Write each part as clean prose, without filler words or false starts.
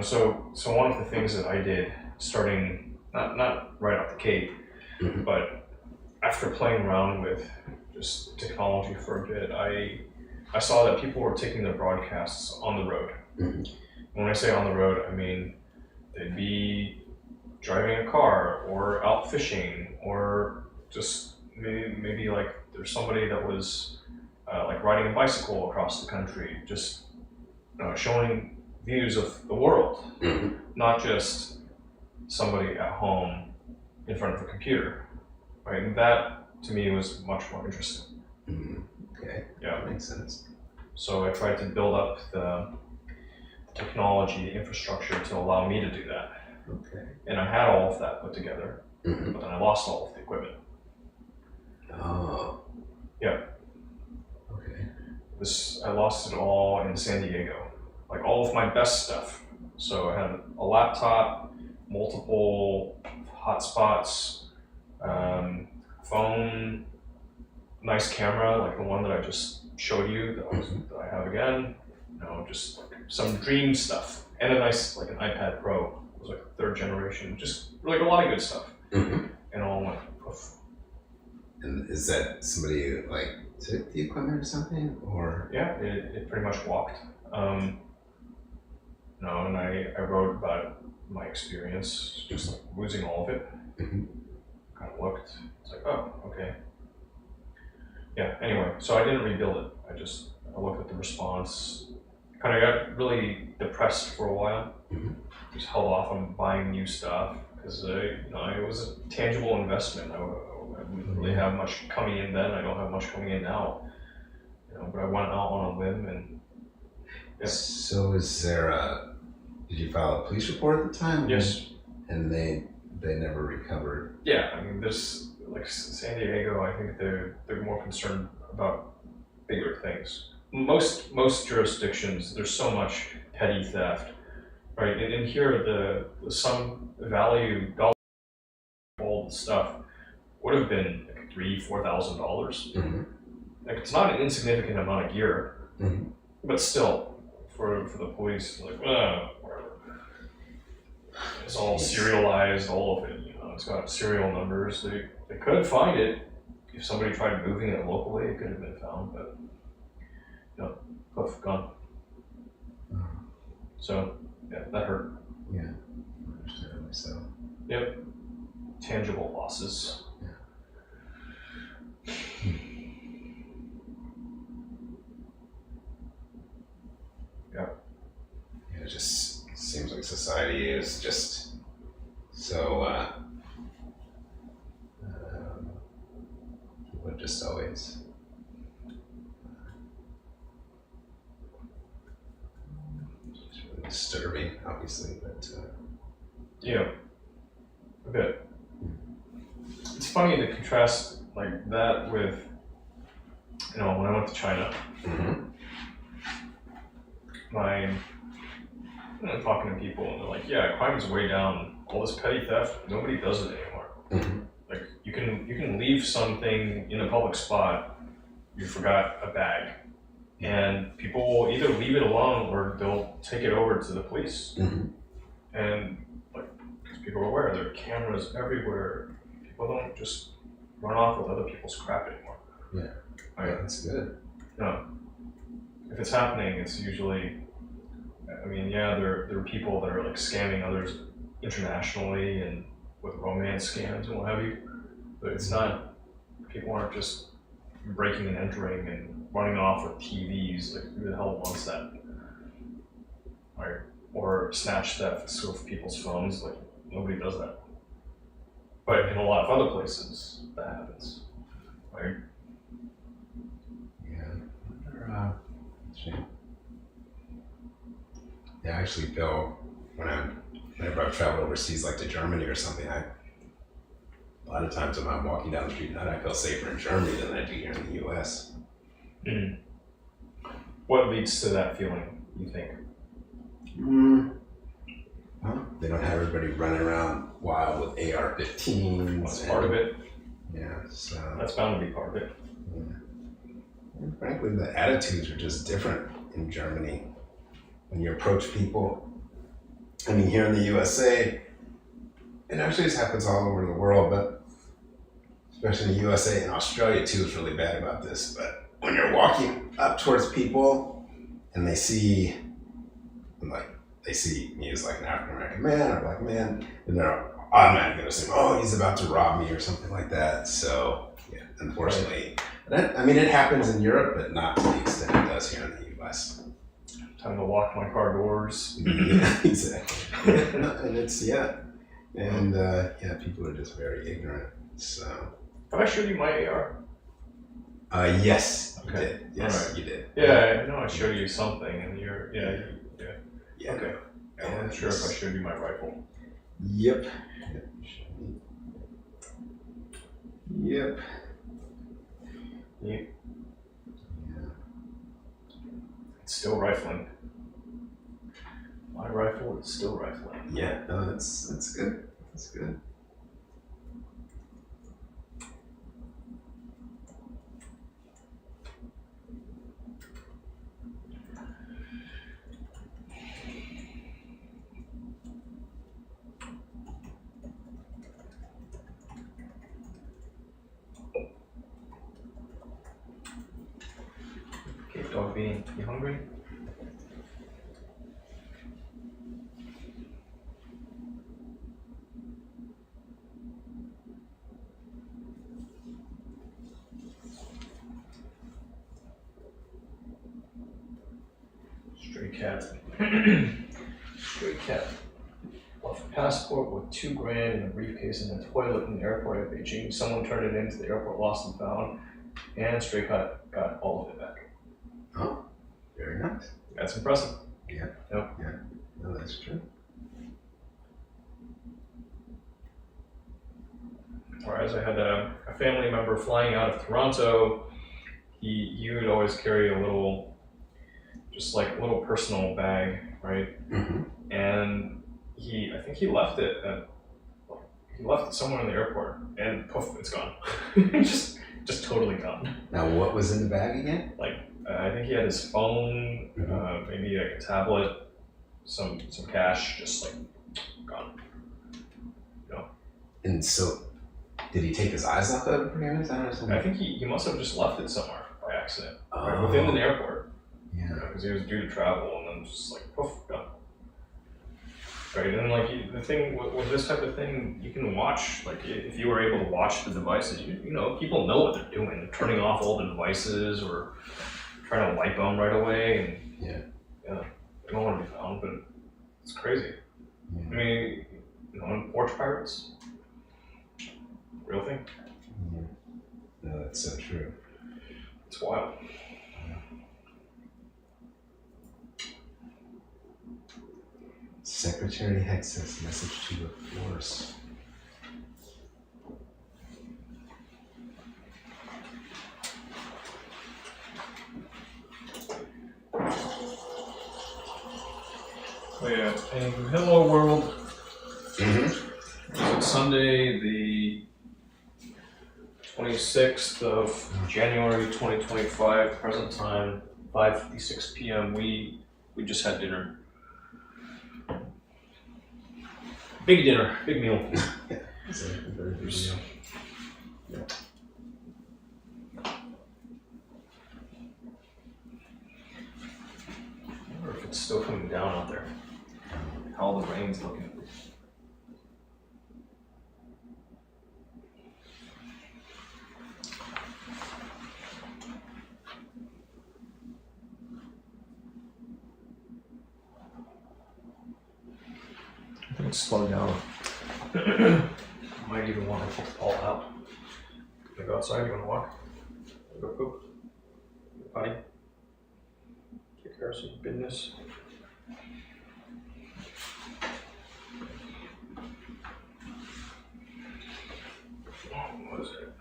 So one of the things that I did, starting not right off the Cape, but after playing around with just technology for a bit, I saw that people were taking their broadcasts on the road. When I say on the road, I mean they'd be driving a car or out fishing, or just maybe like there's somebody that was like riding a bicycle across the country, just showing views of the world, not just somebody at home in front of a computer, right? And that to me was much more interesting. Okay, Yeah, that makes sense. so I tried to build up the technology, the infrastructure to allow me to do that. Okay. And I had all of that put together, but then I lost all of the equipment. Oh. Yeah. Okay. I lost it all in San Diego, like all of my best stuff. So I had a laptop, multiple hotspots, phone, nice camera like the one that I just showed you that I have again. Just like some dream stuff, and a nice like an iPad Pro. It was like third generation, just like a lot of good stuff, and all went poof. And is that somebody who like took the equipment or something, or? Yeah, it pretty much walked. And I wrote about my experience, just like losing all of it. Kind of looked, it's like, oh, okay. Yeah, anyway, so I didn't rebuild it. I looked at the response, kind of got really depressed for a while. Just held off on buying new stuff because it was a tangible investment. I didn't really have much coming in then. I don't have much coming in now. But I went out on a limb and. Yeah. So did you file a police report at the time? Yes. And they never recovered? Yeah, I mean, there's like San Diego. I think they're more concerned about bigger things. Most jurisdictions, there's so much petty theft, right? And here, the some value dollar all the stuff would have been like $3,000-$4,000. Like it's not an insignificant amount of gear, but still, for the police, like whatever. It's all serialized, all of it. It's got serial numbers. They could find it if somebody tried moving it locally. It could have been found, but poof, gone. So yeah, that hurt. Yeah, understandably so. Yep, tangible losses. Yeah. It just seems like society is just so people just always it's really disturbing, obviously, but yeah, a bit. It's funny to contrast like that with when I went to China. Talking to people and they're like, yeah, crime is way down. All this petty theft, nobody does it anymore. Like you can leave something in a public spot, you forgot a bag, and people will either leave it alone or they'll take it over to the police. And like, because people are aware, there are cameras everywhere. People don't just run off with other people's crap anymore. Yeah, yeah, that's good. If it's happening, it's usually. I mean, yeah, there are people that are like scamming others internationally and with romance scams and what have you, but it's not, people aren't just breaking and entering and running off with TVs, like who the hell wants that? Right? Or snatch thefts of people's phones, like nobody does that. But in a lot of other places, that happens, right? Yeah, shame. Yeah, I actually feel whenever I've traveled overseas, like to Germany or something, a lot of times when I'm walking down the street at night, I feel safer in Germany than I do here in the US. What leads to that feeling, you think? Well, they don't have everybody running around wild with AR-15s. That's part of it. Yeah, so. That's bound to be part of it. Yeah. And frankly, the attitudes are just different in Germany. When you approach people, I mean, here in the USA, it actually just happens all over the world, but especially in the USA and Australia too is really bad about this. But when you're walking up towards people and they see me as like an African American man or black man, and they're automatically going to assume, oh, he's about to rob me or something like that. So yeah, unfortunately, it happens in Europe, but not to the extent it does here in the US. Time to lock my car doors. Yeah, exactly. And it's people are just very ignorant. So Have I showed you my AR? yes, you Okay. did. Yes, Right. you did. Yeah, I know I showed you something, and you're Yeah. Okay. I wasn't sure if I showed you my rifle. Yep. Yep. Yeah. It's still rifling. My rifle is still rifling. Yeah. No, that's good. That's good. Okay, dog bean, you hungry? Stray cat. Stray cat. Left a passport with $2,000 in a briefcase in the toilet in the airport at Beijing. Someone turned it into the airport, lost and found, and Stray cat got all of it back. Oh, very nice. That's impressive. Yeah. Yep. Yeah. No, that's true. Whereas I had a family member flying out of Toronto, he would always carry a little personal bag, right? Mm-hmm. And I think he left it somewhere in the airport, and poof, it's gone. just totally gone. Now, what was in the bag again? I think he had his phone, Mm-hmm. maybe like a tablet, some cash, just like gone. And so, did he take his eyes off of it, perhaps? I don't know. Something. I think he must have just left it somewhere by accident, right, Oh. within the airport. Yeah. Because he was due to travel, and then just like poof, gone. Right, and like the thing with this type of thing, you can watch. Like if you were able to watch the devices, people know what they're doing. They're turning off all the devices or trying to wipe them right away, and they don't want to be found. But it's crazy. Yeah. I mean, porch pirates, real thing. Yeah. No, that's so true. It's wild. Secretary Hex's message to the force. Oh yeah, and hello world. Mm-hmm. It's Sunday, the 26th of January 2025, present time 5:56 p.m. We just had dinner. Big dinner, big meal. It's a very big deal. Yeah. I wonder if it's still coming down out there. How the rain's looking. I think it's slowed down. Might even want to take Paul out. Wanna go outside? You want to walk? Go poop? Go potty? Take care of some business. What is it?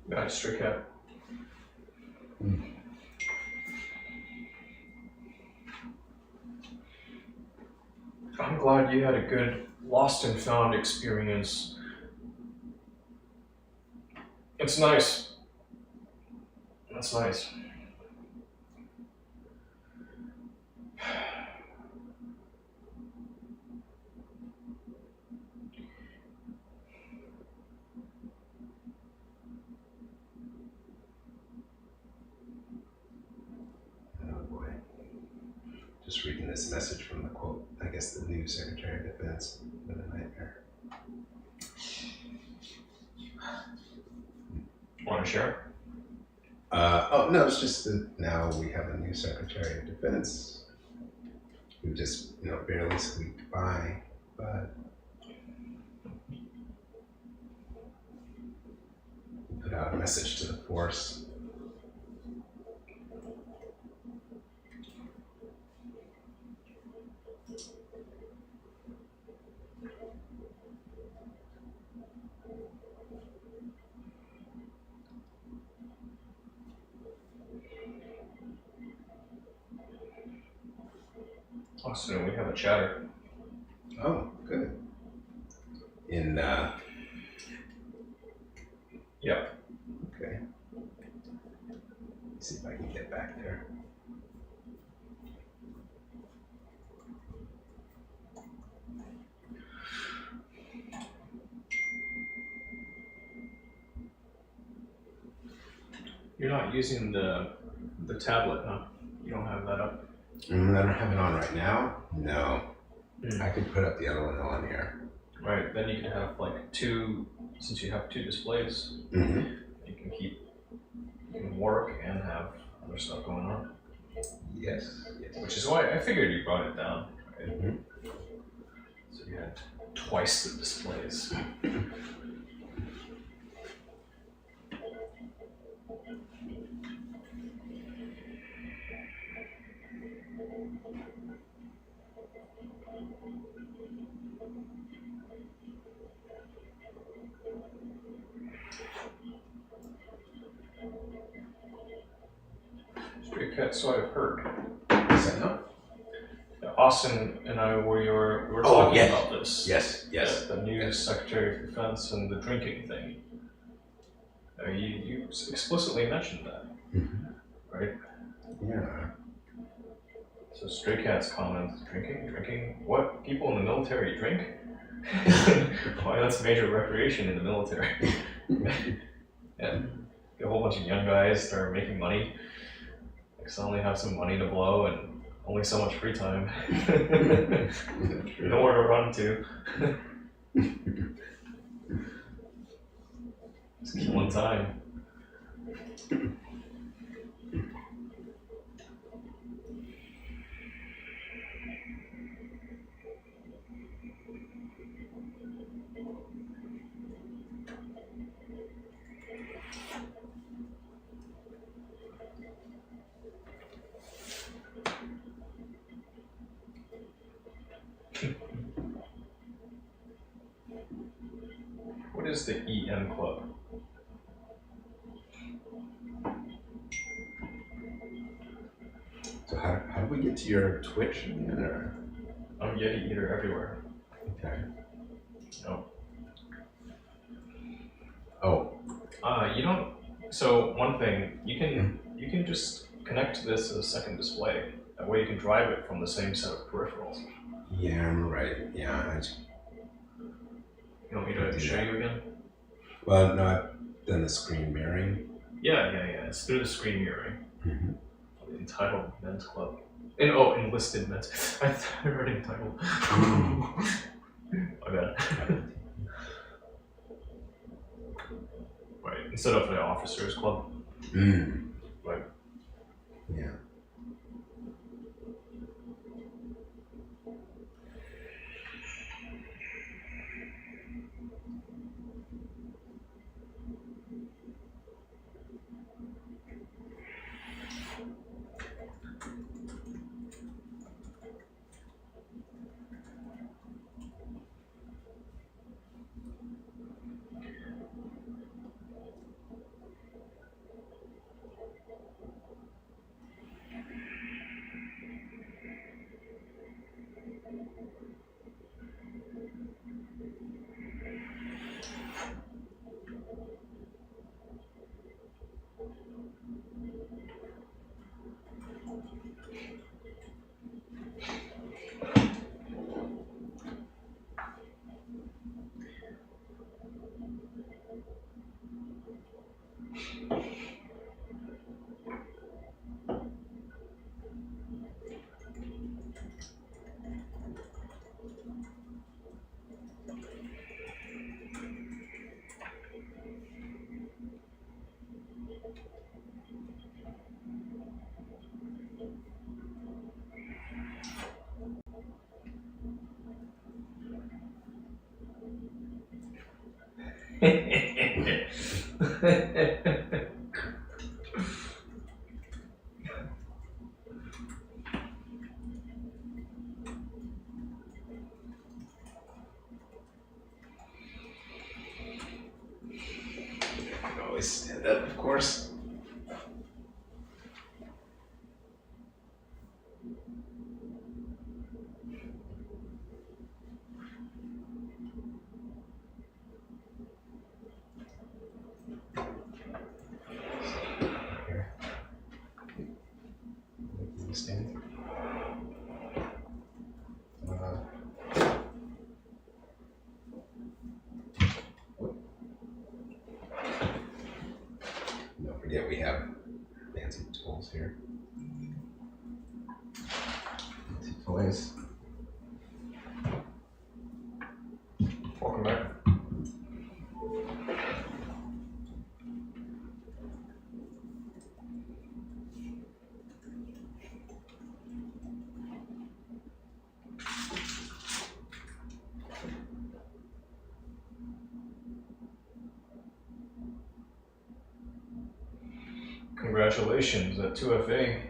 Nice, stray cat. I'm glad you had a good lost and found experience. It's nice. That's nice. Oh boy. Just reading this message from the quote, I guess the new Secretary of Defense. What a nightmare. Want to share? Oh no, it's just that now we have a new Secretary of Defense who just, barely squeaked by, but put out a message to the force. Austin, we have a chatter. Oh, good. Yeah. Okay. Let's see if I can get back there. You're not using the tablet, huh? You don't have that up? I don't have it on right now. No. Mm. I could put up the other one on here. Right, then you can have like two, since you have two displays, Mm-hmm. you can work and have other stuff going on. Yes. Which is why I figured you brought it down. Right? Mm-hmm. So you had twice the displays. Stray cat, so I've heard. Is that no? Austin and I were talking about this. Yes. The new Secretary of Defense and the drinking thing. You explicitly mentioned that, right? Yeah. So Stray Cat's comment, drinking? What? People in the military drink? Why, that's major recreation in the military. And a whole bunch of young guys start making money. Like suddenly have some money to blow and only so much free time. Nowhere to run to. Just killing time. What is the EM Club? So how do we get to your Twitch again, or? I'm Yeti Eater everywhere. Okay. No. Oh. You don't. So one thing you can just connect this as a second display. That way you can drive it from the same set of peripherals. Yeah, I'm right. Yeah. You want me to show you again? Well, no, I've done the screen mirroring. Yeah. It's through the screen mirroring. Mm-hmm. Entitled Men's Club. Enlisted Men's. I read entitled. My bad. Right, instead of the Officers Club. Right. Yeah. I can always stand up, of course. Here. Can you stand? Don't forget we have fancy tools here. Fancy toys. Welcome back. Congratulations at 2FA.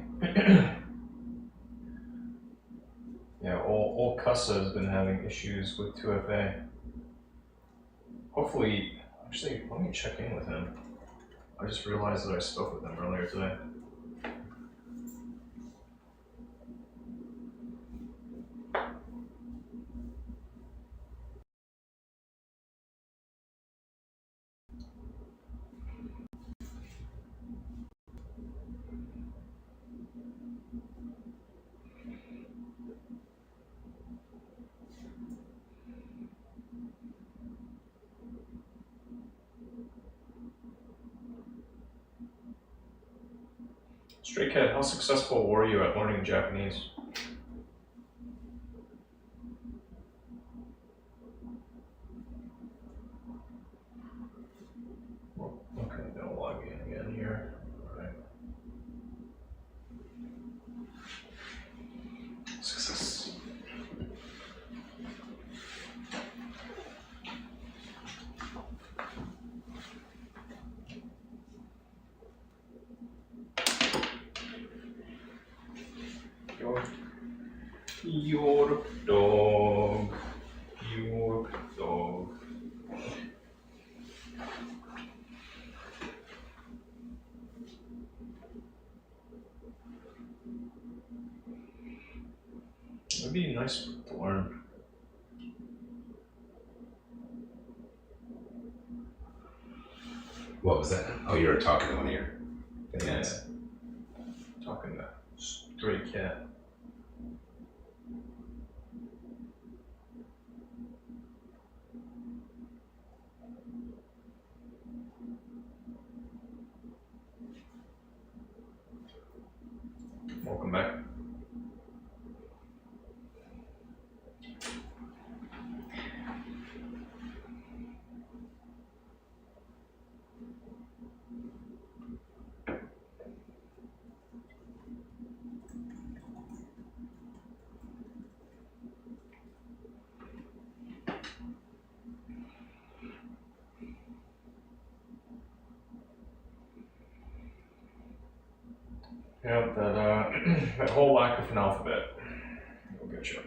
Yeah, old Cussa has been having issues with 2FA. Hopefully, actually, let me check in with him. I just realized that I spoke with him earlier today. Stray Cat, how successful were you at learning Japanese? Okay, gonna log in again here. Alright. Success. Your dog. Your dog. It'd be nice to learn. What was that? Oh, you were talking to one of your fans. Yeah. Talking to Stray Cat. Welcome back. Yep, that whole lack of an alphabet will get you.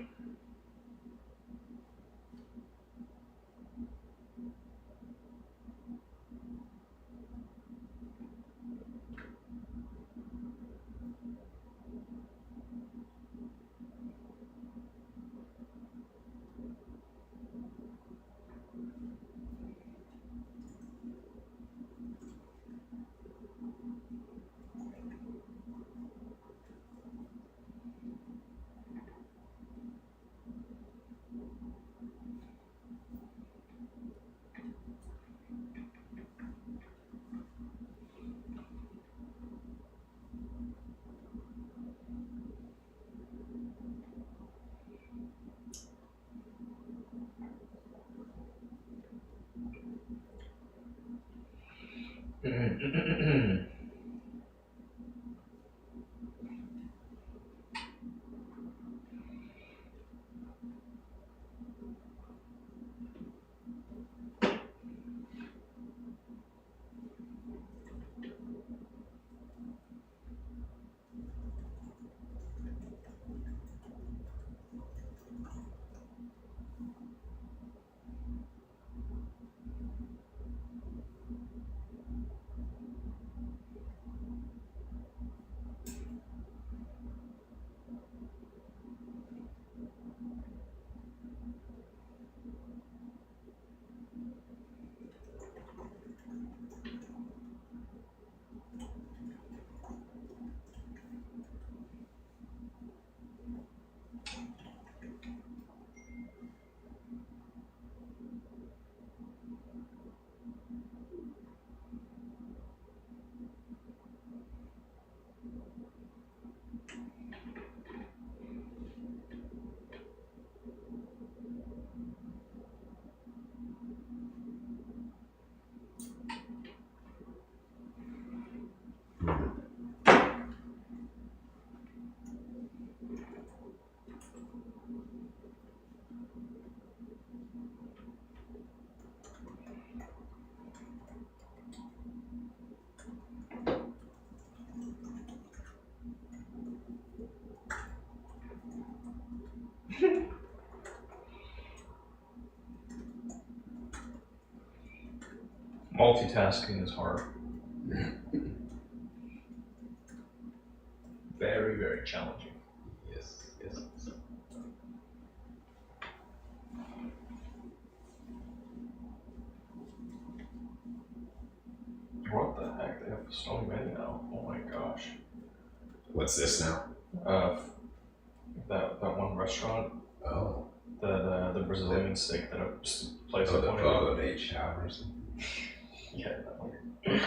Multitasking is hard. Very, very challenging. Yes, yes. What the heck? They have so many now. Oh my gosh. What's this now? That one restaurant, Oh. the Brazilian steak that I just place Oh, up the on Fogo de Chao or something. Yeah, that one. Yeah.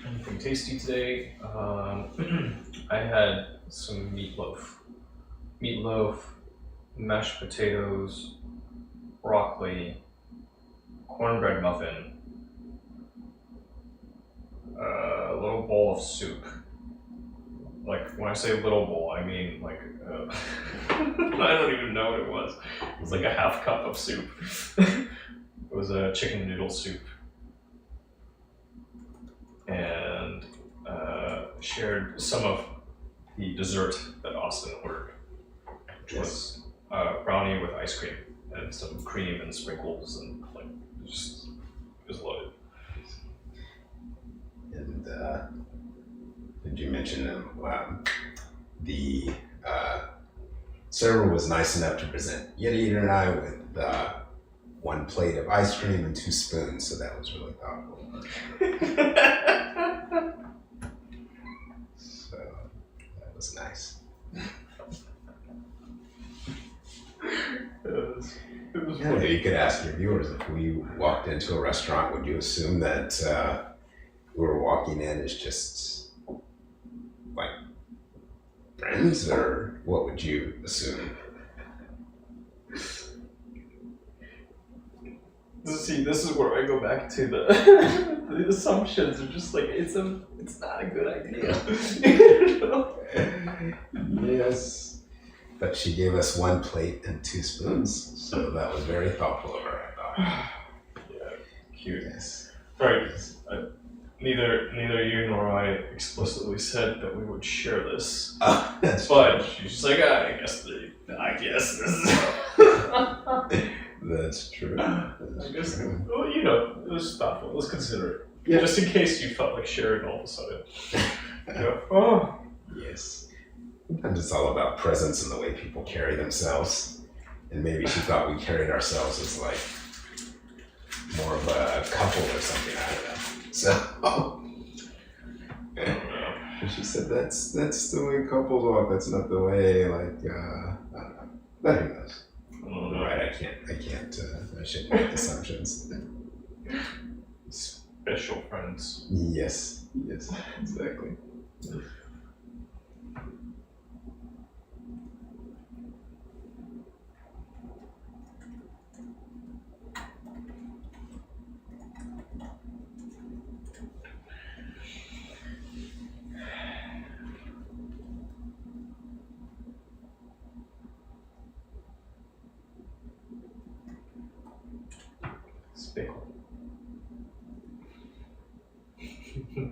Anything tasty today? I had some meatloaf, mashed potatoes, broccoli, cornbread muffin, a little bowl of soup. Like, when I say little bowl, I mean like, I don't even know what it was. It was like a half cup of soup. It was a chicken noodle soup. And shared some of the dessert that Austin ordered, which was brownie with ice cream and some cream and sprinkles and like just it was loaded. And did you mention the server was nice enough to present Yeti Eater and I with one plate of ice cream and 2 spoons, so that was really thoughtful. So that was nice. It was Yeah, you could ask your viewers, if we walked into a restaurant, would you assume that who we're walking in is just like friends, or what would you assume? See, this is where I go back to the the assumptions are just like it's not a good idea. You know? Yes. But she gave us 1 plate and 2 spoons, so that was very thoughtful of her, I thought. Yeah, cute. Yes. Right. Neither you nor I explicitly said that we would share this, That's but she's just like, I guess this is. That's true. I guess. Well, you know, it was thoughtful. It was considerate. Yeah. Just in case you felt like sharing all of a sudden. You know, oh. Yes. Sometimes it's all about presence and the way people carry themselves. And maybe she thought we carried ourselves as like more of a couple or something, I don't know. So and she said that's the way couples walk, that's not the way like I don't know. But who knows? Right, I shouldn't make assumptions. Special friends. Yes, exactly. Yeah,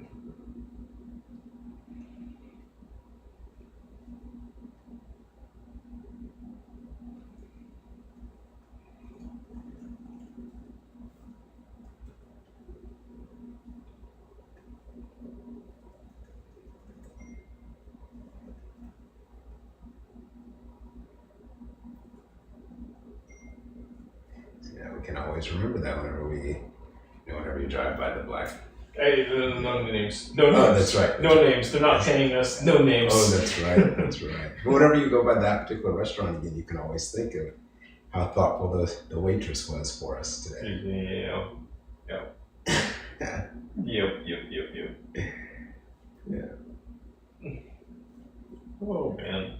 we can always remember that whenever you drive by the black. Hey, no names. No names. Oh, that's right. No names. They're not paying us. No names. Oh, that's right. That's right. But whenever you go by that particular restaurant again, you can always think of how thoughtful the waitress was for us today. Yeah. Yeah. Yep. Yeah. Oh man.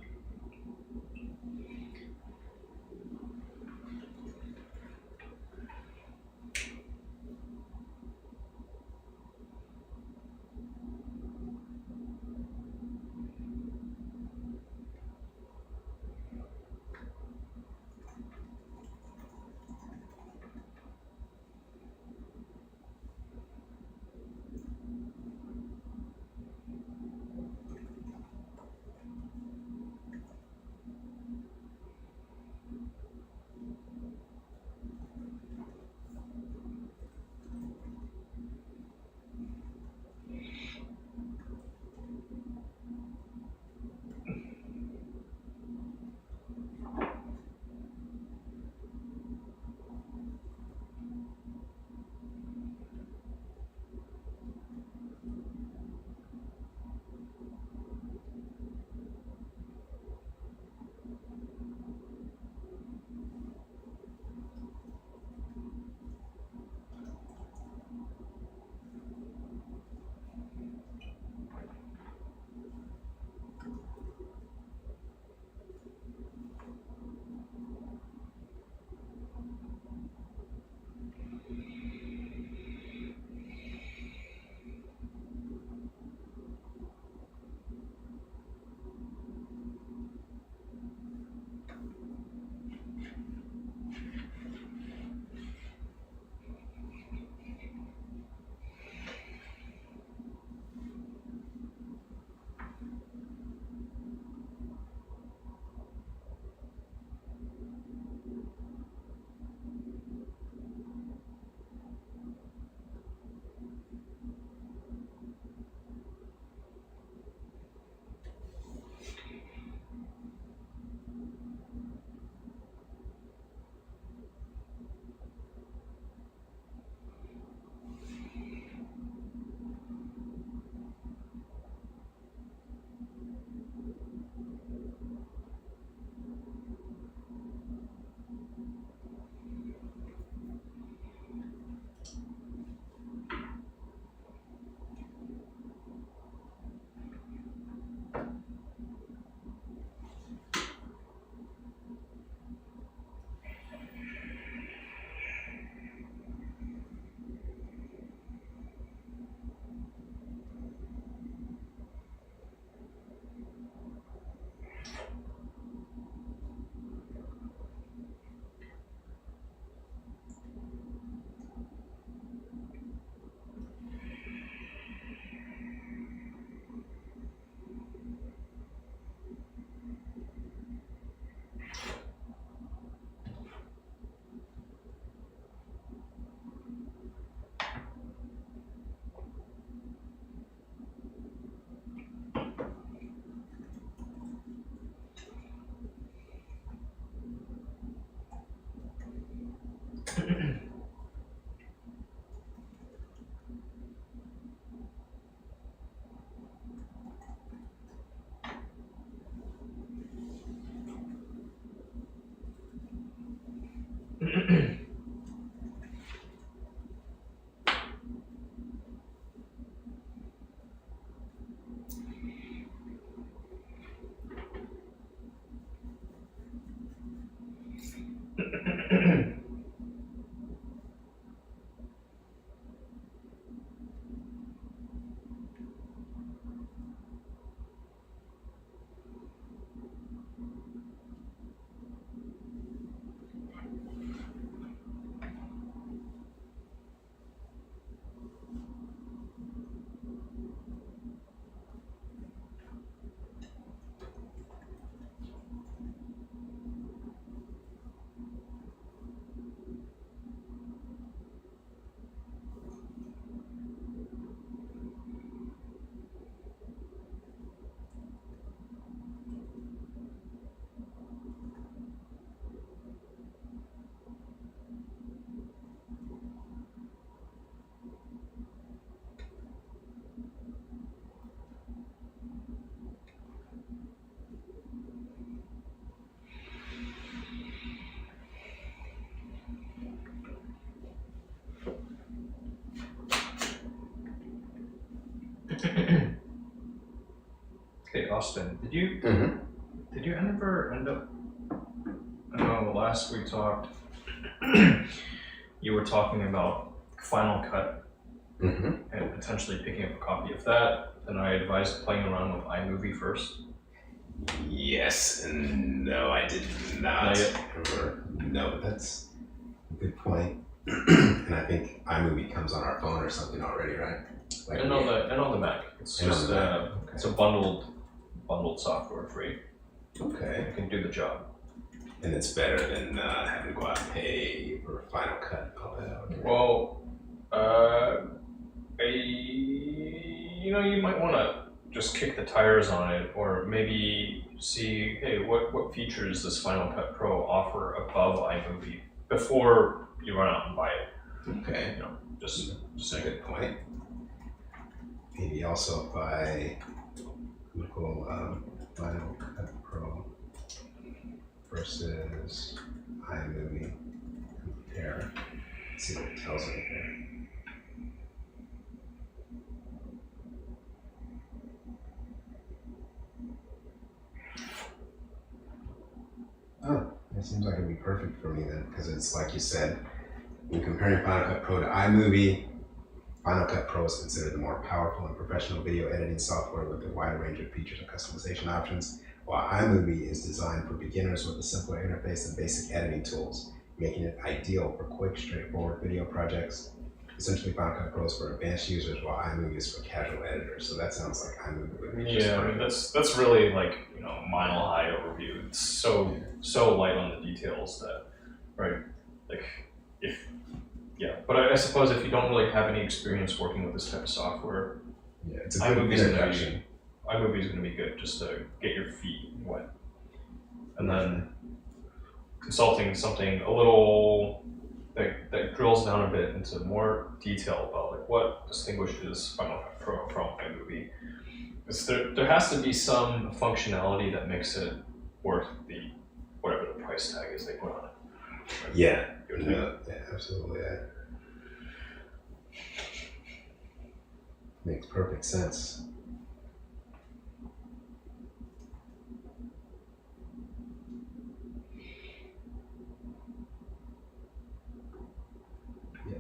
Okay, Austin, did you Mm-hmm. ever end up? I know last we talked, you were talking about Final Cut Mm-hmm. and potentially picking up a copy of that. Then I advised playing around with iMovie first. Yes and no, I did Not not. yet. No, but that's a good point. And I think iMovie comes on our phone or something already, right? Like And on the Mac. It's and on just the Mac. Okay. it's a bundled software free. Okay. It can do the job. And it's better than having to go out and pay for Final Cut and all that. Okay. Well, you might want to just kick the tires on it, or maybe see, hey, what features does Final Cut Pro offer above iMovie before you run out and buy it. Okay. Just That's a good point. Maybe also if I Google Final Cut Pro versus iMovie, compare, see what it tells me here. Oh, that seems like it'd be perfect for me then, because it's like you said, when comparing Final Cut Pro to iMovie, Final Cut Pro is considered the more powerful and professional video editing software with a wide range of features and customization options, while iMovie is designed for beginners with a simpler interface and basic editing tools, making it ideal for quick, straightforward video projects. Essentially, Final Cut Pro is for advanced users, while iMovie is for casual editors. So that sounds like iMovie would be just Yeah, I mean perfect. that's really like mile high overview. It's so light on the details that right like if yeah. But I suppose if you don't really have any experience working with this type of software, Yeah, it's a good iMovie's gonna introduction. be iMovie's gonna be good just to get your feet wet, and then consulting something a little that drills down a bit into more detail about like what distinguishes Final Cut Pro from iMovie. Because there has to be some functionality that makes it worth the whatever the price tag is they put on it. Yeah, You would think. yeah, absolutely. That makes perfect sense. Yeah.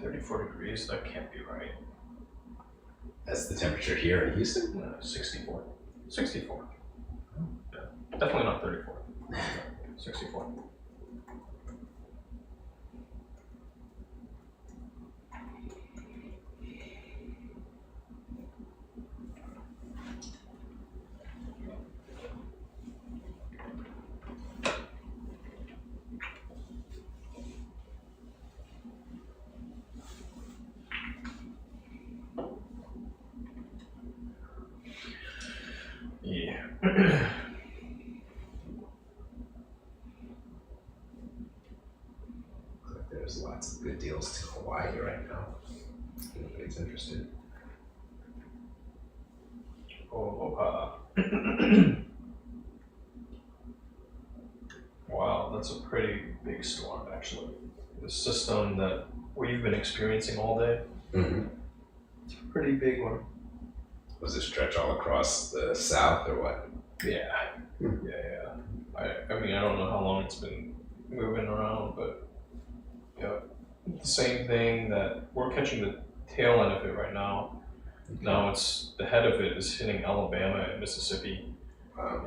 $34 degrees, that can't be right. That's the temperature here in Houston? 64. 64. Yeah, definitely not 34. 64. Yeah. There's lots of good deals to Hawaii right now. If anybody's interested. Oh, wow, that's a pretty big storm actually. The system that we've been experiencing all day, Mm-hmm. it's a pretty big one. Was it stretch all across the south or what? Yeah. Yeah. I mean, I don't know how long it's been moving around, but yeah, the same thing that we're catching the tail end of it right now. Now it's the head of it is hitting Alabama and Mississippi,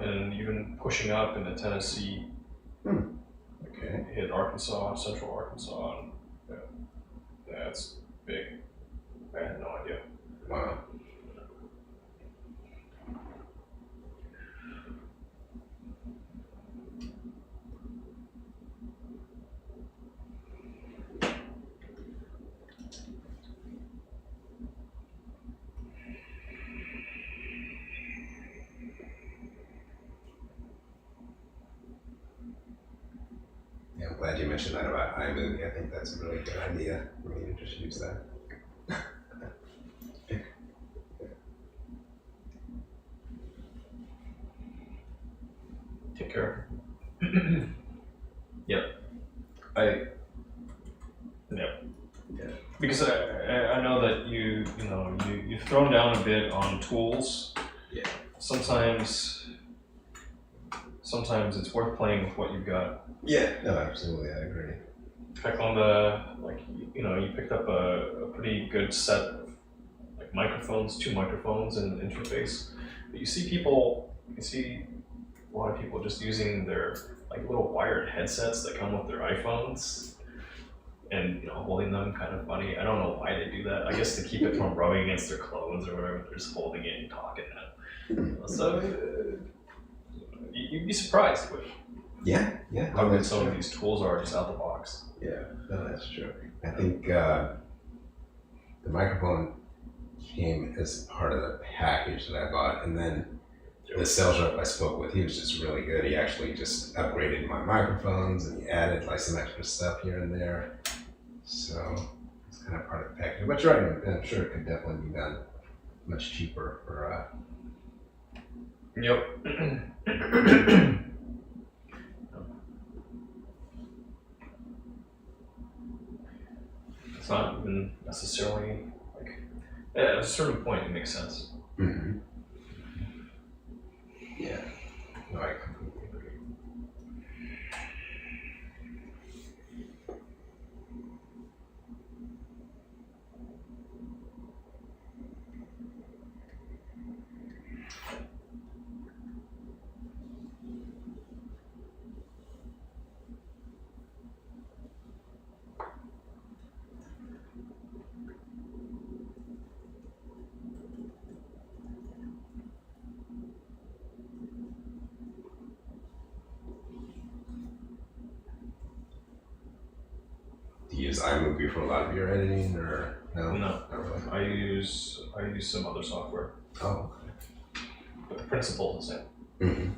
and even pushing up into Tennessee. Okay. Hit Arkansas, central Arkansas, and yeah, it's big. I had no idea. Wow. mentioned that about iMovie. I think that's a really good idea for me to just use that. Take care. Yep. Yep. Yeah. Because I know that you've thrown down a bit on tools. Yeah. Sometimes it's worth playing with what you've got. Yeah. No, absolutely, I agree. Check on you picked up a pretty good set of like microphones, 2 microphones and an interface. But you see a lot of people just using their like little wired headsets that come with their iPhones and holding them kind of funny. I don't know why they do that. I guess to keep it from rubbing against their clothes or whatever, they're just holding it and talking now. So you'd be surprised with how good some of these tools are just out the box. Yeah, no, that's true. I think the microphone came as part of the package that I bought, and then the sales rep I spoke with, he was just really good. He actually just upgraded my microphones and he added like some extra stuff here and there. So it's kind of part of the package. But you're right, I'm sure it could definitely be done much cheaper for Yep. It's not even necessarily like at a certain point it makes sense. Mm-hmm. Yeah. No, I completely agree. Do you use iMovie for a lot of your editing, or no? No, Not really. I use some other software, Oh. but the principle is the same. Mm-hmm.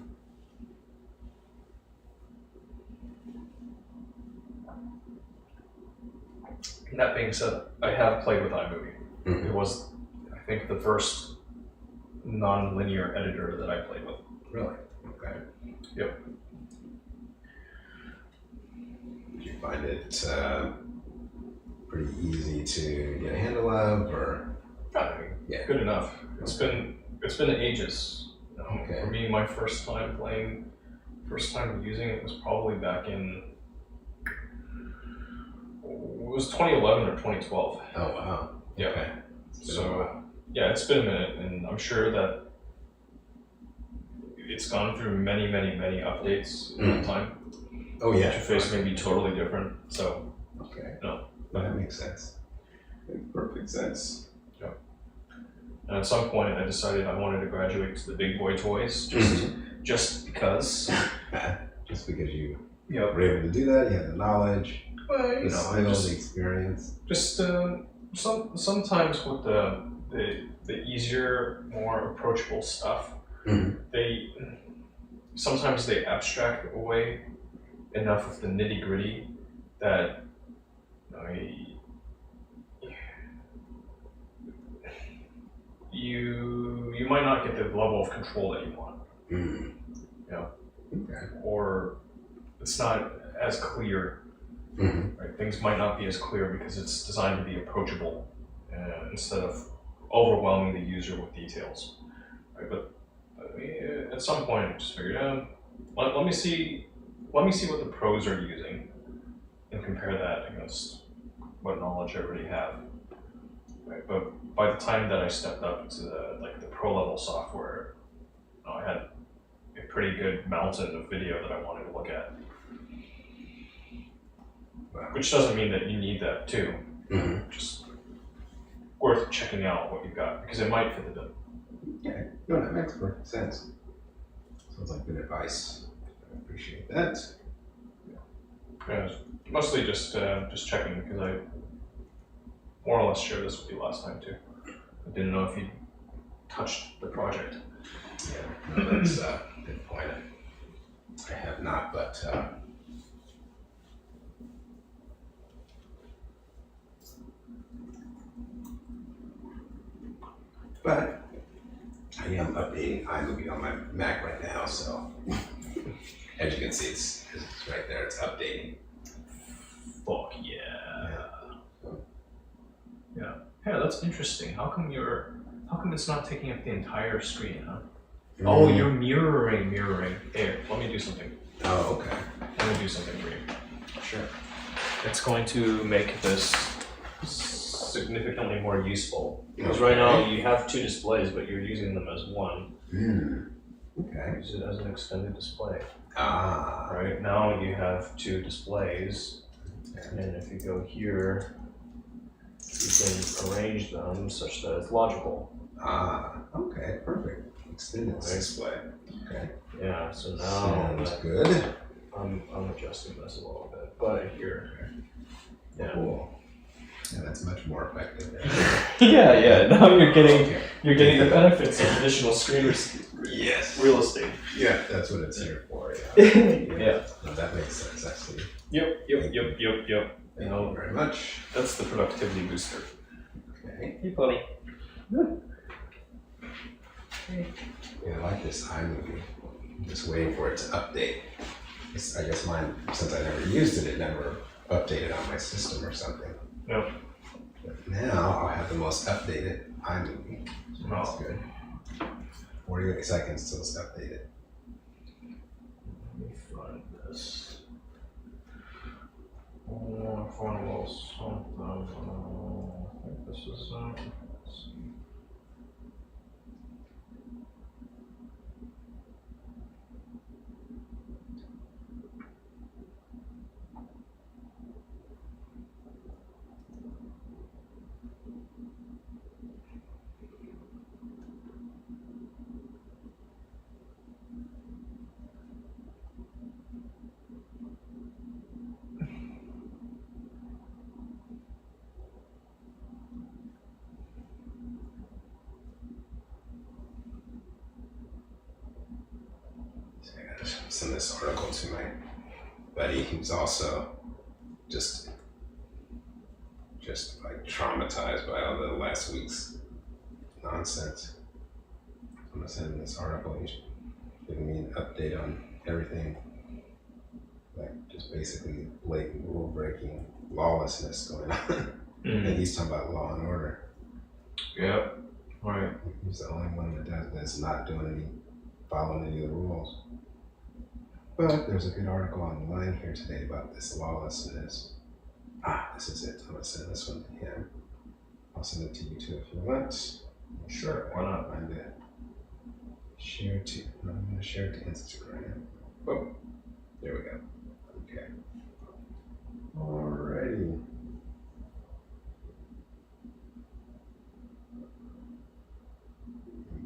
That being said, I have played with iMovie. Mm-hmm. It was, I think, the first non-linear editor that I played with. Really? Okay. Yep. Did you find it pretty easy to get a handle of, or? Yeah. Good enough. It's been ages. Okay. For me, my first time using it was probably back in. It was 2011 or 2012. Oh wow. Yeah. Okay. So yeah, it's been a minute, and I'm sure that it's gone through many updates in that time. Oh yeah. The interface may be totally different. So okay. No. That makes sense. Makes perfect sense. And at some point, I decided I wanted to graduate to the big boy toys, just because. Just because you Yep. were able to do that, you had the knowledge, Well, the skill, the experience. Just sometimes with the easier, more approachable stuff, sometimes they abstract away enough of the nitty gritty that you might not get the level of control that you want. Okay. Or it's not as clear. Right? Things might not be as clear because it's designed to be approachable instead of overwhelming the user with details. Right? But at some point, I just figured, let me see what the pros are using and compare that against what knowledge I already have. Right? But by the time that I stepped up to the pro level software, I had a pretty good mountain of video that I wanted to look at. Which doesn't mean that you need that too. Just worth checking out what you've got because it might fit the bill. Okay, no, that makes perfect sense. Sounds like good advice. I appreciate that. Yeah, mostly just checking because I more or less shared this with you last time too. I didn't know if you touched the project. Yeah, no, that's a good point. I have not, but But I am updating iMovie on my Mac right now, so as you can see, it's right there. It's updating. Fuck yeah. Yeah. Hey, that's interesting. How come it's not taking up the entire screen, huh? Oh, you're mirroring. Here, let me do something. Oh, okay. Let me do something for you. Sure. It's going to make this significantly more useful. Because right now you have two displays, but you're using them as one. Okay. Use it as an extended display. Right. Now you have two displays. Okay. And if you go here, you can arrange them such that it's logical. Okay, perfect. Extended display. Okay. Yeah, so now sounds good. I'm adjusting this a little bit, but here. Yeah. Cool. Yeah, that's much more effective. yeah. Now you're getting the benefits of additional screen Yes. real estate. Yeah, that's what it's here for. Yeah. Yeah. No, that makes sense. Actually. Yep. Thank you very much. That's the productivity booster. Okay. Hey, buddy. Yeah, I like this iMovie. I'm just waiting for it to update. I guess mine, since I never used it, it never updated on my system or something. Nope. But now I'll have the most updated iMovie. So that's good. 48 seconds till it's updated. Let me find this. Oh, I found a little something. I think this is let's see. So I gotta send this article to my buddy who's also just like traumatized by all the last week's nonsense. I'm gonna send him this article. He's giving me an update on everything, like just basically blatant rule breaking, lawlessness going on. And he's talking about law and order. Yep. Right. He's the only one that's not following any of the rules. But there's a good article online here today about this lawlessness. This is it. I'm gonna send this one to him. I'll send it to you too if you want. Sure, why not? Find it. Share to. I'm gonna share it to Instagram. Oh, there we go. Okay. Alrighty.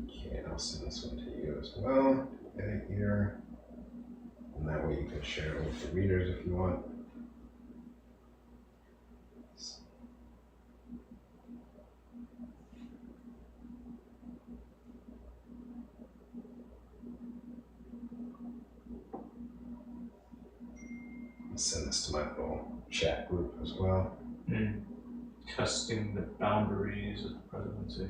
Okay, and I'll send this one to you as well. Edit here. And that way you can share it with the readers if you want. I'll send this to my little chat group as well. Testing the boundaries of the presidency.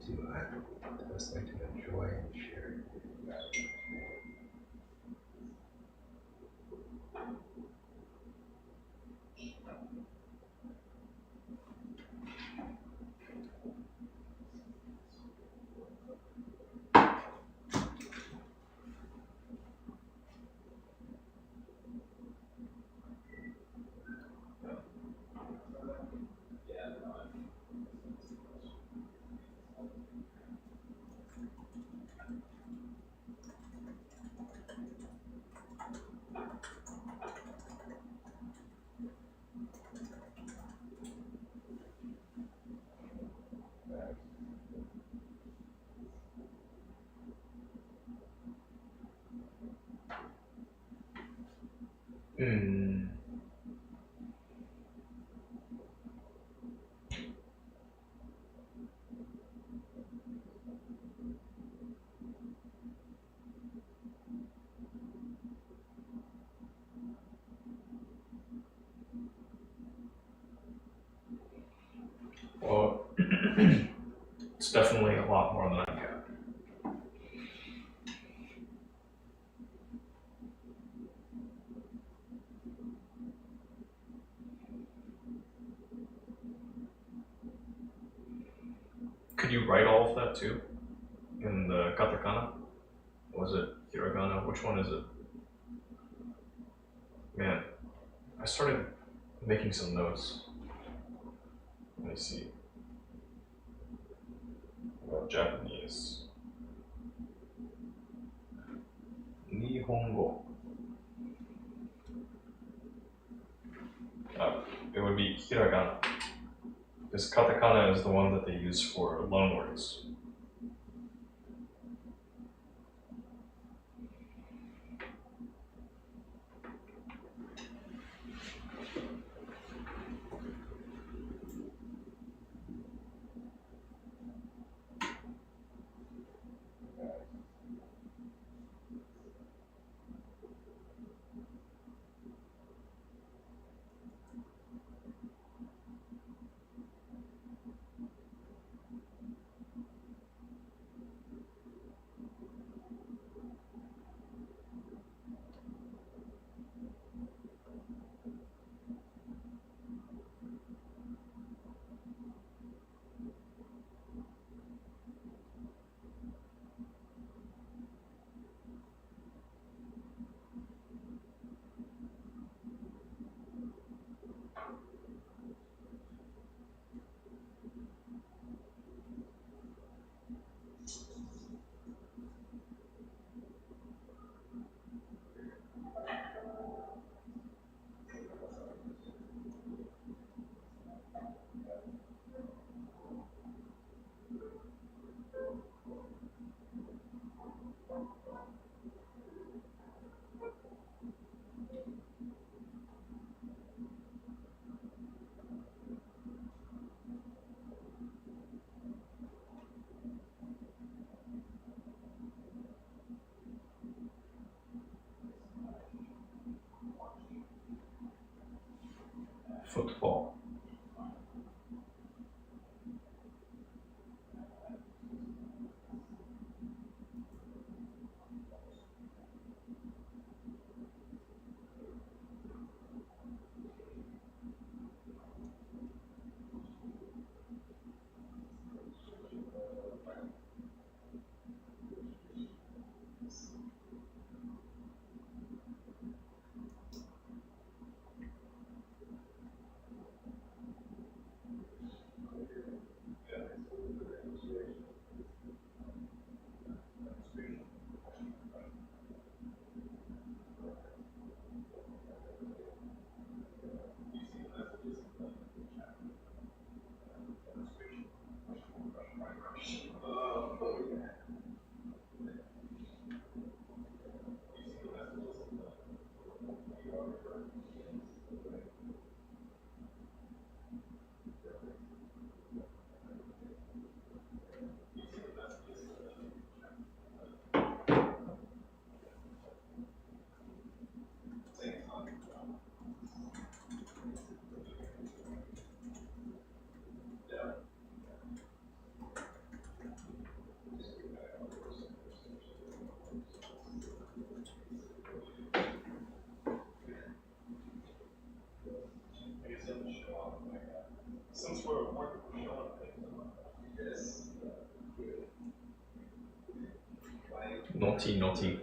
to the best way to enjoy and share. Hmm. Well, it's definitely a lot more than I got. Could you write all of that too? In the katakana? Was it hiragana? Which one is it? Man, I started making some notes. Let me see. About Japanese. Nihongo. It would be hiragana. Because katakana is the one that they use for loanwords. Football. Naughty, naughty.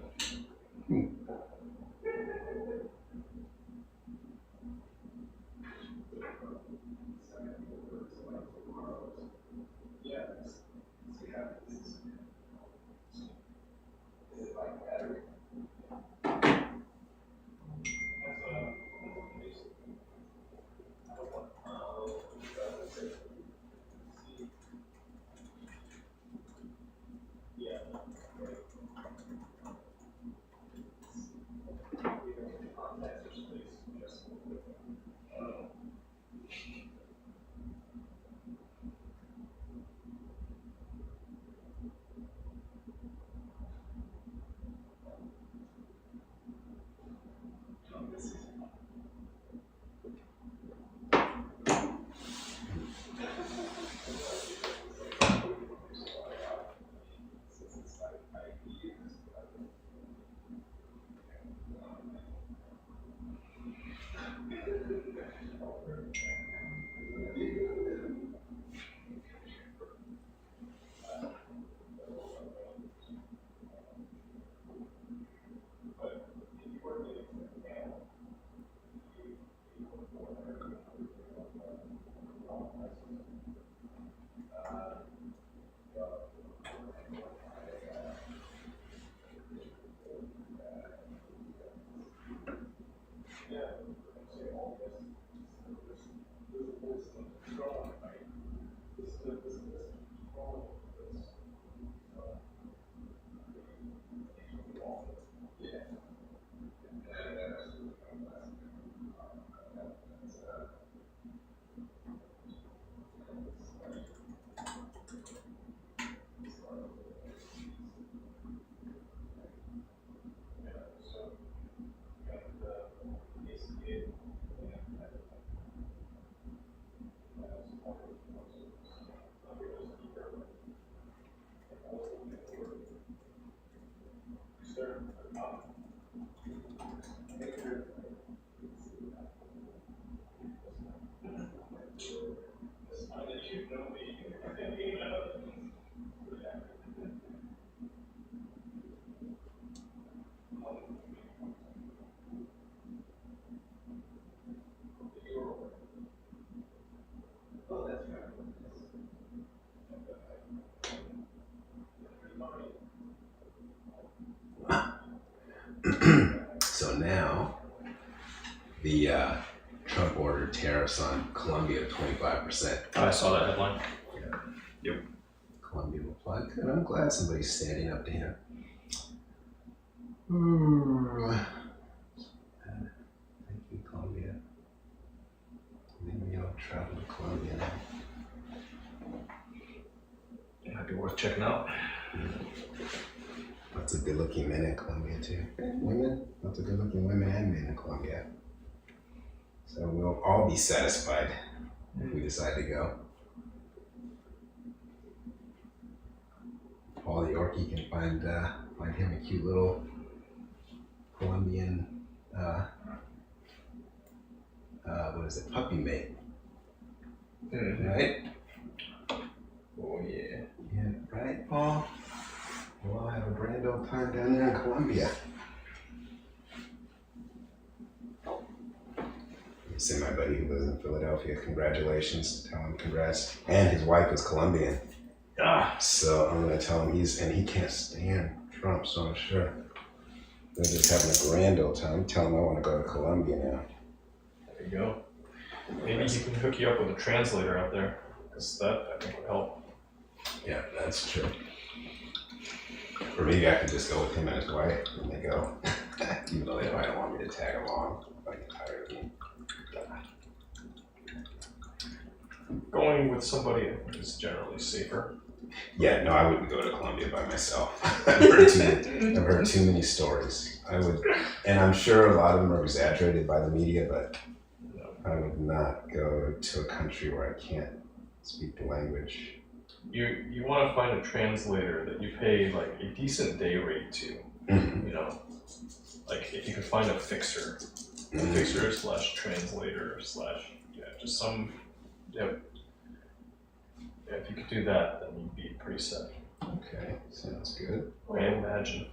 So now, the Trump ordered tariffs on Colombia of 25%. I saw that headline. Colombia replied, good, I'm glad somebody's standing up to him. Ooh. Thank you, Colombia. Maybe I'll travel to Colombia now. It might be worth checking out. Lots of good-looking men in Colombia too. Women, lots of good-looking women and men in Colombia. So we'll all be satisfied if we decide to go. Paul Yorkie can find him a cute little Colombian, puppy mate, right? Oh yeah. Yeah, right, Paul? We'll all have a grand old time down there in Colombia. Say my buddy who lives in Philadelphia, congratulations. Tell him congrats. And his wife is Colombian. Ah. So I'm gonna tell him he can't stand Trump, so I'm sure they're just having a grand old time. Tell him I want to go to Colombia now. There you go. Maybe he can hook you up with a translator out there, because that I think would help. Yeah, that's true. Or maybe I could just go with him and his wife when they go. Even though they might want me to tag along if I get tired of him. Going with somebody I think is generally safer. Yeah, no, I wouldn't go to Colombia by myself. I've heard too many stories. And I'm sure a lot of them are exaggerated by the media, but I would not go to a country where I can't speak the language. You want to find a translator that you pay like a decent day rate to. Mm-hmm. You know, like if you could find a fixer, slash translator slash just some. Yep. Yeah, if you could do that, then you'd be pretty set. Okay, sounds good. I imagine.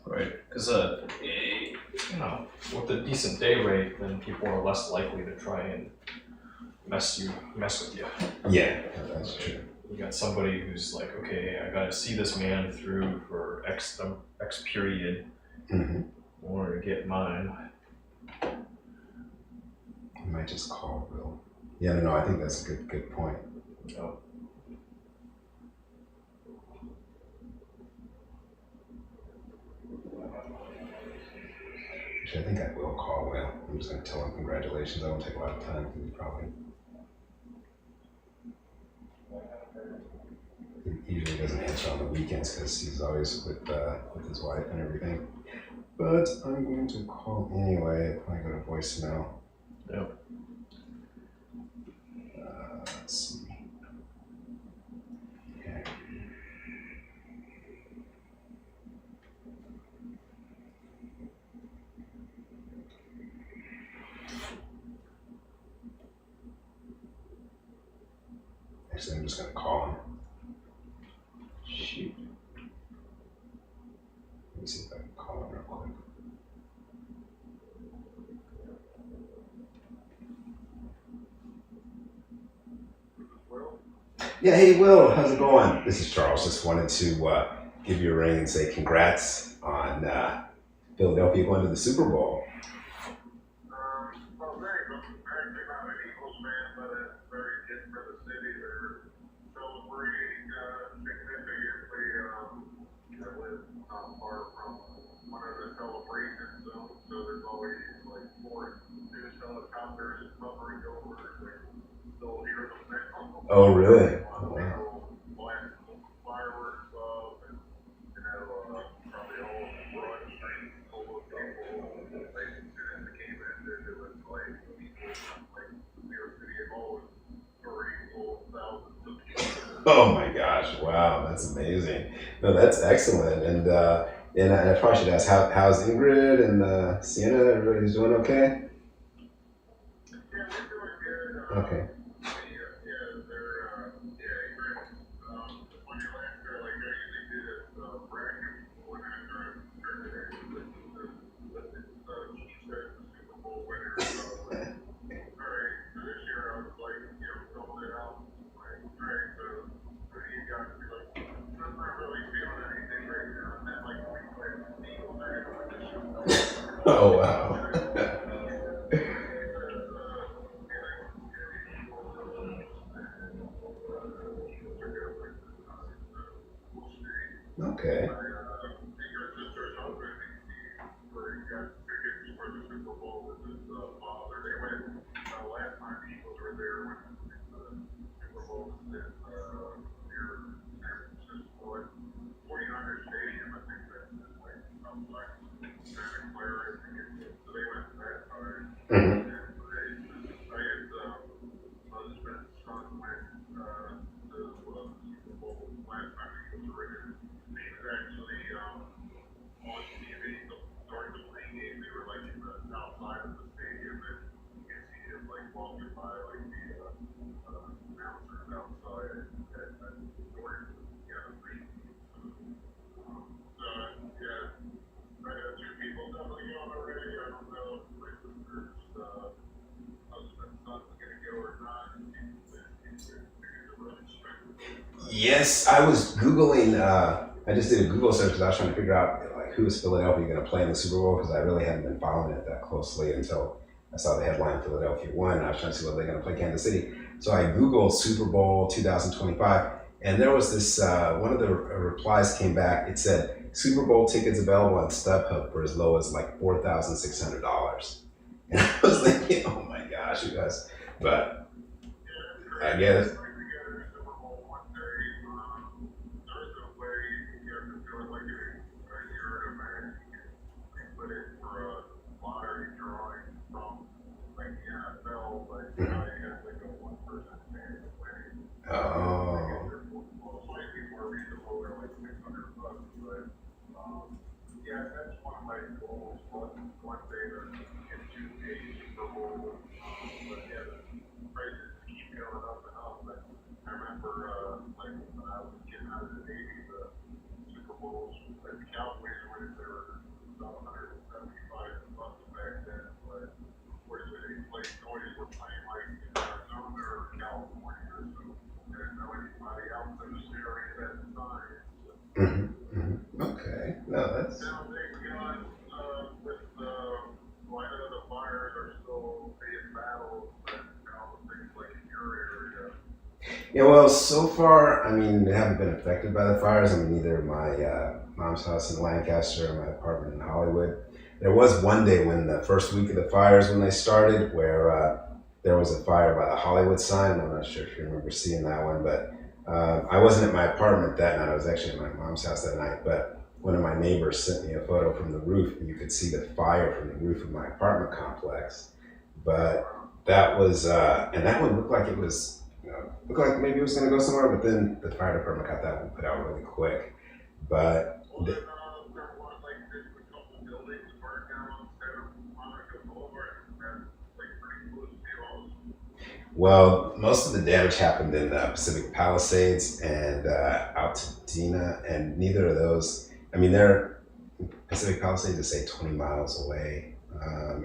Right, because you know, with a decent day rate, then people are less likely to try and mess with you. Yeah, that's true. You got somebody who's like, okay, I gotta see this man through for X period Mm-hmm. in order to get mine. I might just call Will. Yeah, no, I think that's a good point. Oh. Actually, I think I will call Will. I'm just going to tell him congratulations. That won't take a lot of time. He probably he usually doesn't answer on the weekends because he's always with his wife and everything. But I'm going to call anyway. I go to voicemail. Yep. Let's see. Okay. Actually, I'm just going to call him. Shoot. Let me see if I can call him real quick. Yeah, hey Will, how's it going? This is Charles. Just wanted to give you a ring and say congrats on Philadelphia going to the Super Bowl. Well, very much. Actually, not an Eagles fan, but it's very good for the city. They're celebrating significantly. I live not far from one of the celebration zones, so there's always like four news helicopters hovering over. They still hear them now. Oh, really? A lot of people blast fireworks off, and probably all Broad Street full of people. Like, as soon as the game ended, it was like people, like New York City Hall was already full of thousands of people. Oh my gosh! Wow, that's amazing. No, that's excellent. And I probably should ask how's Ingrid and Sienna? Everybody's doing okay? Yeah, they're doing good. Okay. When you're last there, like I usually do this bracket when I turn it in. She said the Super Bowl winner. Alright, so this year I was like, filling it out. Like, alright, so who do you got? She's like, I'm not really feeling anything right now. And then like we played the Eagles there to win the Super Bowl. Oh wow. Okay. Mm-hmm. On TV, during the pregame, they were like in the outside of the stadium, and you can see him like walking by like the announcers outside at Jordan, the pregame. So yeah, I got two people definitely going already. I don't know if my sister's husband, son's gonna go or not. Yes, I was Googling. I just did a Google search because I was trying to figure out like who is Philadelphia going to play in the Super Bowl because I really hadn't been following it that closely until I saw the headline Philadelphia won. And I was trying to see whether they're going to play Kansas City. So I Googled Super Bowl 2025, and there was this one of the replies came back. It said Super Bowl tickets available on StubHub for as low as like $4,600. And I was thinking, oh my gosh, you guys. But I guess. Oh. Yeah, that's one of my goals. One day to get to a Super Bowl. But yeah, the prices keep going up and up. But I remember, like when I was getting out of the Navy, the Okay. No, that's Now they got, with the line of the fires are still being battled, but now things like in your area. yeah. Well, so far, I mean, they haven't been affected by the fires. I mean, either my mom's house in Lancaster or my apartment in Hollywood. There was one day when the first week of the fires when they started, where there was a fire by the Hollywood sign. I'm not sure if you remember seeing that one, but I wasn't at my apartment that night. I was actually at my mom's house that night, but one of my neighbors sent me a photo from the roof, and you could see the fire from the roof of my apartment complex. But that was, and that one looked like it was, looked like maybe it was going to go somewhere, but then the fire department got that one put out really quick. But Well, then, there was like there's a couple buildings burned down on Santa Monica Boulevard, and like pretty close to yours. well, most of the damage happened in Pacific Palisades and Altadena, and neither of those. I mean, they're Pacific Palisades is say 20 miles away.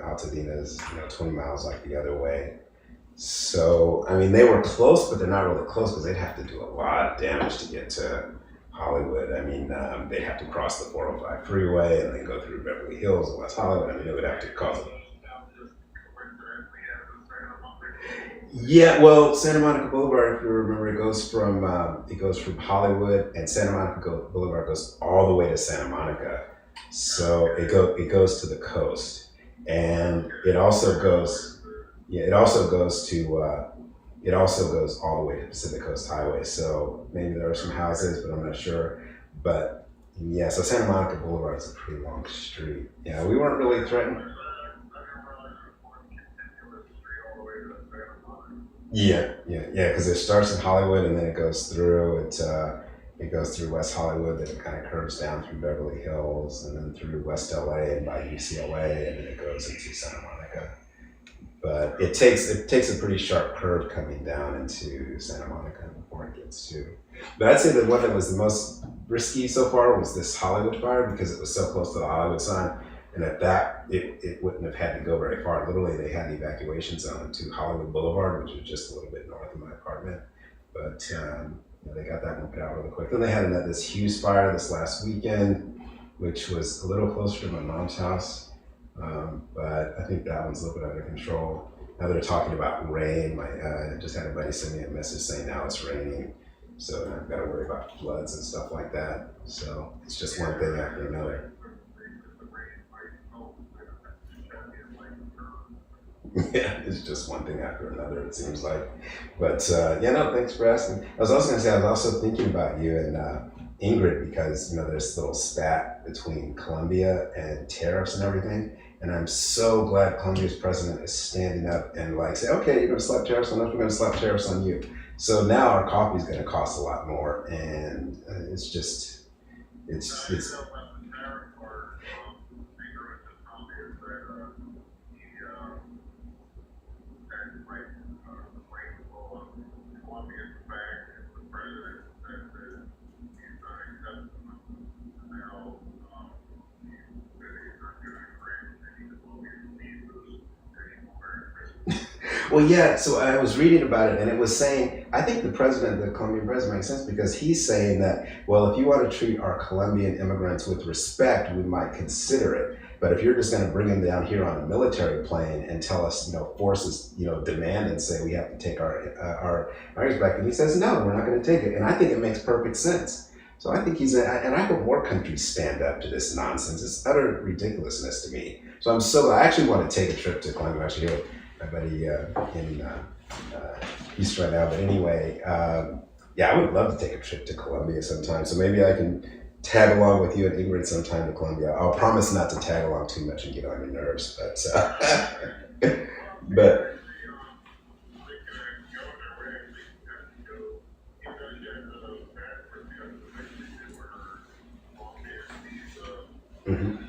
Altadena is 20 miles like the other way. So I mean, they were close, but they're not really close because they'd have to do a lot of damage to get to Hollywood. I mean, they'd have to cross the 405 freeway and then go through Beverly Hills and West Hollywood. I mean, it would have to cause. Now just coincidentally as the Santa Monica. Yeah, well, Santa Monica Boulevard, if you remember, it goes from Hollywood, and Santa Monica Boulevard goes all the way to Santa Monica. So it goes to the coast, and it also goes. Yeah, it also goes all the way to Pacific Coast Highway. So maybe there are some houses, but I'm not sure. But yeah, so Santa Monica Boulevard is a pretty long street. Yeah, we weren't really threatened. Yeah, because it starts in Hollywood and then it goes through it goes through West Hollywood, then it kind of curves down through Beverly Hills and then through West LA and by UCLA, and then it goes into Santa Monica. But it takes a pretty sharp curve coming down into Santa Monica before it gets to. But I'd say the one that was the most risky so far was this Hollywood fire because it was so close to the Hollywood sign, and at that it wouldn't have had to go very far. Literally, they had an evacuation zone to Hollywood Boulevard, which was just a little bit north of my apartment. But they got that one put out really quick. Then they had this huge fire this last weekend, which was a little closer to my mom's house. But I think that one's a little bit under control. Now they're talking about rain. I just had a buddy send me a message saying now it's raining, so I've got to worry about floods and stuff like that. So it's just one thing after another. Yeah, it's just one thing after another, it seems like. But yeah, no, thanks for asking. I was also going to say, I was also thinking about you and Ingrid because, there's this little spat between Colombia and tariffs and everything. And I'm so glad Colombia's president is standing up and like say, okay, you're going to slap tariffs on us, we're going to slap tariffs on you. So now our coffee is going to cost a lot more. And it's just, it's, well, yeah. So I was reading about it, and it was saying, I think the Colombian president, makes sense because he's saying that, well, if you want to treat our Colombian immigrants with respect, we might consider it. But if you're just going to bring them down here on a military plane and tell us, force us, demand and say we have to take our migrants back, and he says, no, we're not going to take it. And I think it makes perfect sense. So I think and I hope more countries stand up to this nonsense. It's utter ridiculousness to me. So I actually want to take a trip to Colombia. Actually, here my buddy in East right now. But anyway, yeah, I would love to take a trip to Colombia sometime. So maybe I can tag along with you and Ingrid sometime to Colombia. I'll promise not to tag along too much and get on your nerves. But but mhm.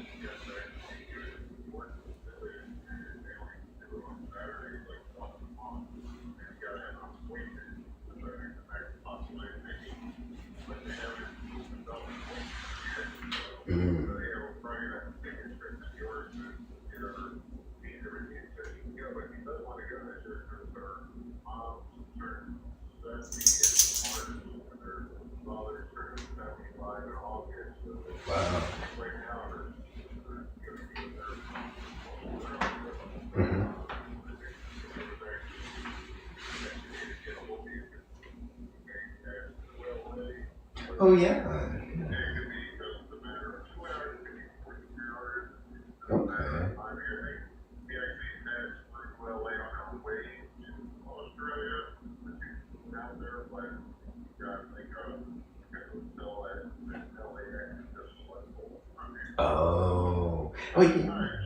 Mm. father turned 75 in August, so Wow. right now there's going to be there Hmm. Oh yeah. Okay. Oh. Oh yeah.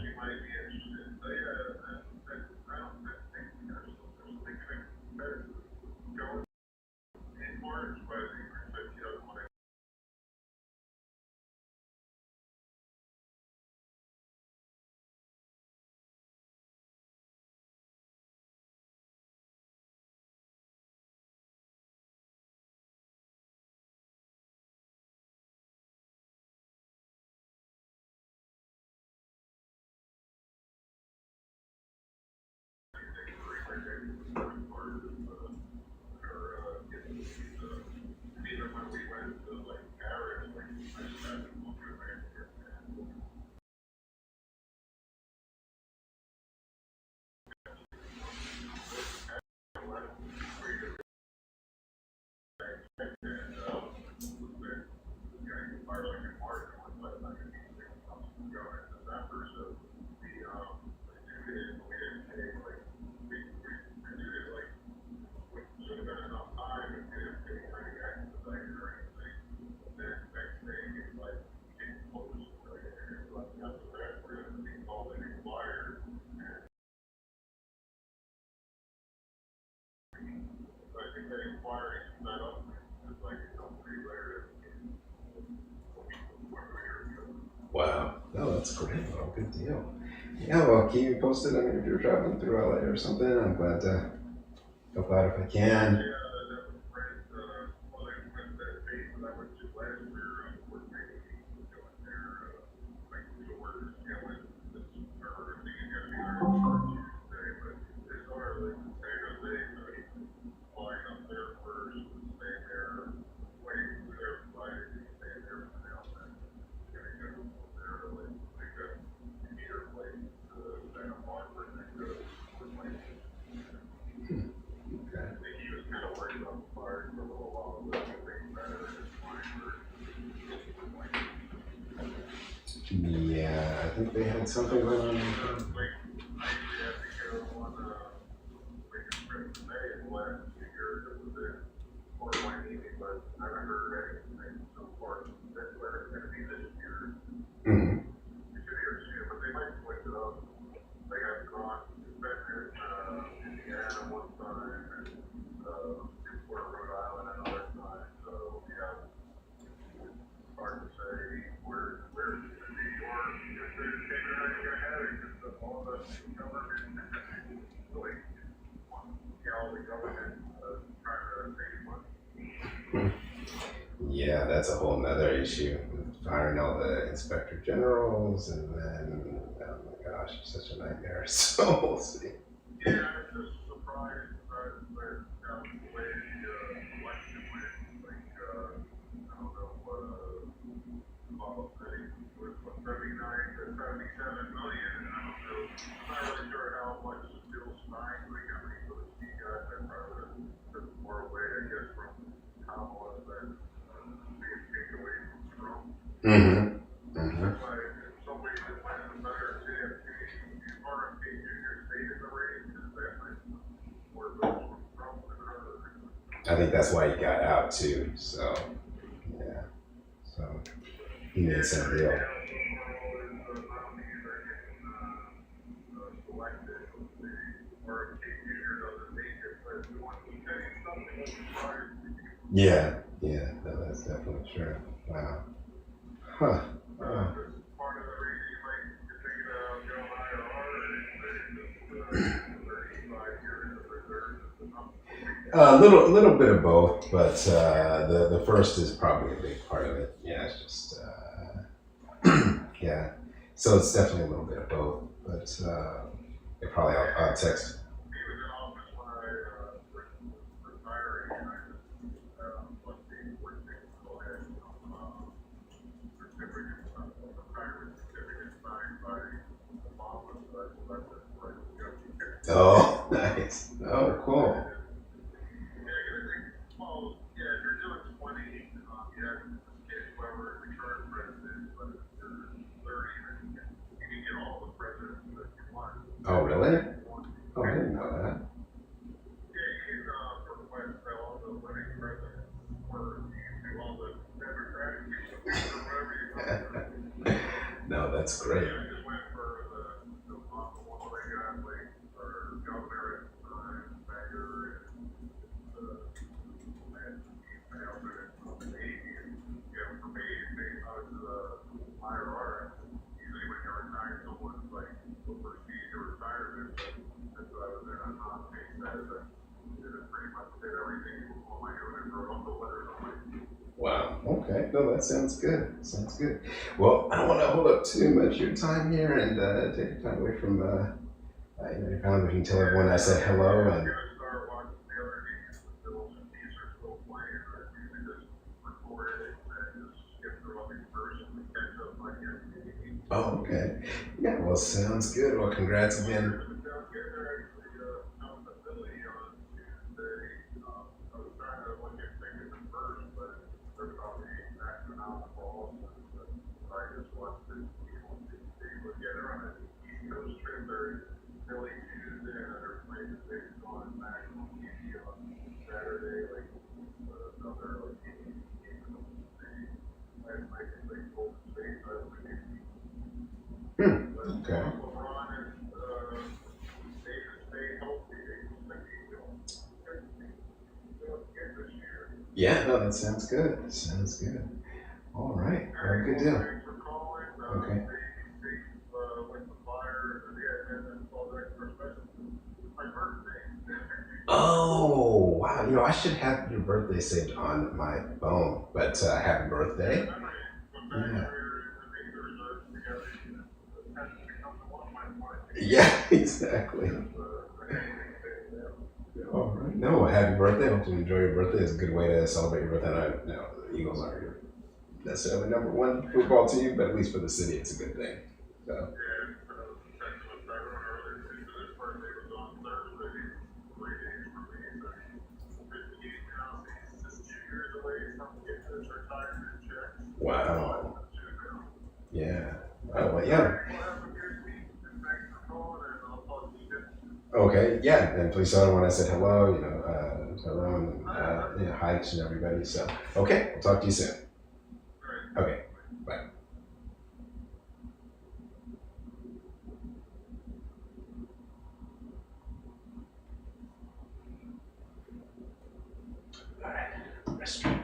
Wow. No, that's great. Well, good deal. Yeah, well, keep me posted. I mean, if you're traveling through LA or something, I'm glad to help out if I can. Okay. Yeah, I think they had something going on. Mm-hmm. Yeah, that's a whole nother issue. Firing all the inspector generals, and then oh my gosh, it's such a nightmare. So we'll see. Mm-hmm. Mm-hmm. I think that's why he got out too. So yeah, so he made some deal. Yeah, yeah, no, that's definitely true. Wow. Huh. Wow. A little bit of both, but the first is probably a big part of it. Yeah, it's just yeah. So it's definitely a little bit of both, but it probably I'll text. that's great. Yeah, I just went for the one that I got, like, our governor at the time, mayor, and I also got the Navy, and, you know, for me, based on the IRR, usually when you're retired, someone's like, will proceed your retirement, but that's what I was in on non-pay status. I did pretty much did everything on my own and wrote all the letters on my. Wow. Okay. No, that sounds good. Sounds good. Well, I don't want to hold up too much of your time here and take your time away from your family. We can tell everyone I said hello I'm and. gonna start watching the other games until these are still playing, or usually just record it and just skip through all the versions and catch up like every. Oh, okay. Yeah. Well, sounds good. Well, congrats again. Down here, actually, found the Philly on Tuesday. I was trying to look at tickets at first, but they're probably astronomical. So I just watched it. But yeah, they're on an East Coast trip. They're Philly Tuesday, and they're playing the big on national TV on Saturday. Like another like game last night they played Golden State. So I was like, Okay. LeBron and Davis stay healthy. They just like get this year. Yeah. No, that sounds good. Sounds good. All right. Well, good deal. Thanks for calling. Okay. Stay safe with the fire. Yeah, and then all that for special. It's my birthday. Oh, wow. You know, I should have your birthday saved on my phone, but happy birthday. Yeah. Yeah, exactly. All right. No, happy birthday. Hope you enjoy your birthday. It's a good way to celebrate your birthday. I know the Eagles aren't your necessarily number one football team, but at least for the city, it's a good thing. So. Wow. Yeah. Oh, well, yeah. Okay. Yeah. And please tell everyone I said hello. Hello and hi to everybody. So, okay. We'll talk to you soon. Okay. Bye. All right. Restroom.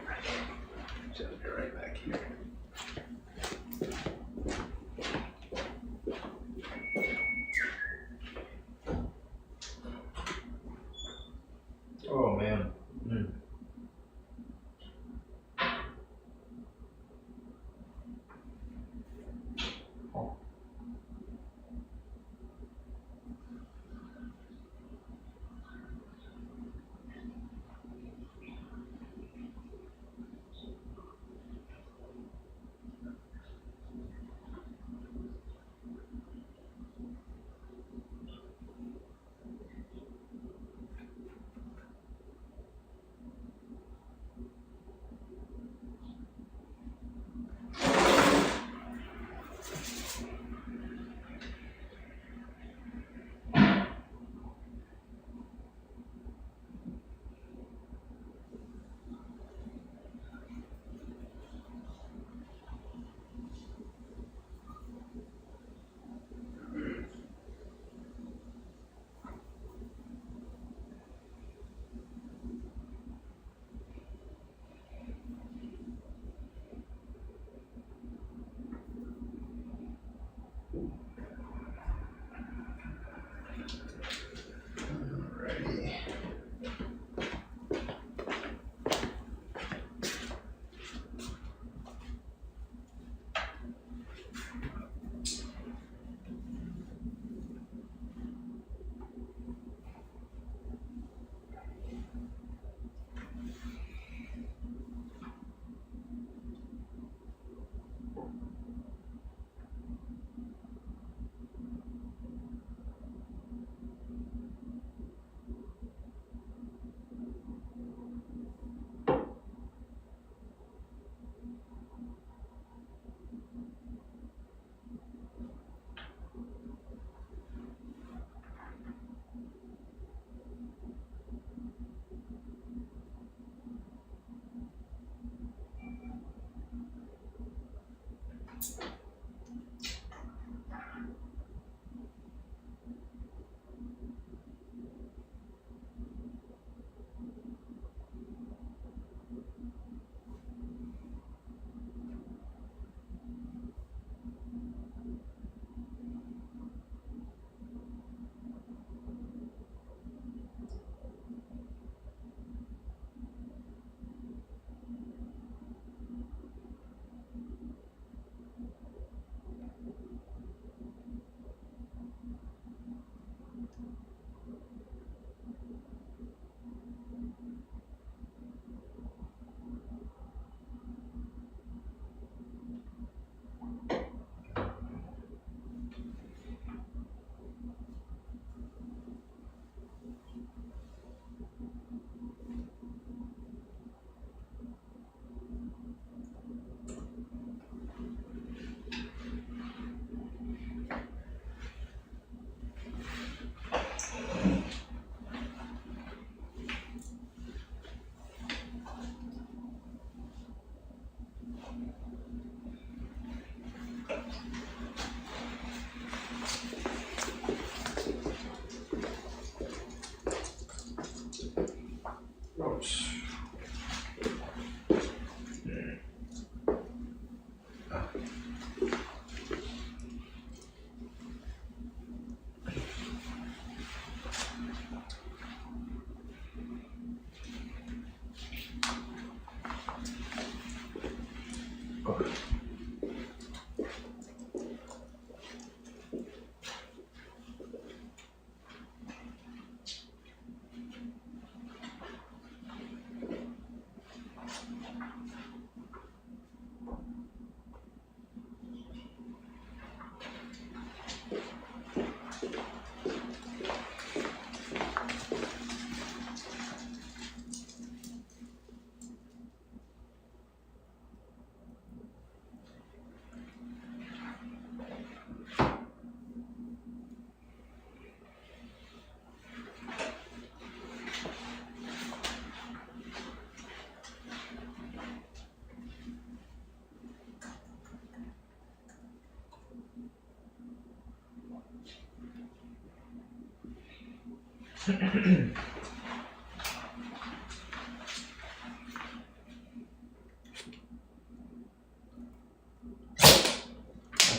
Just be right back here. Oh man.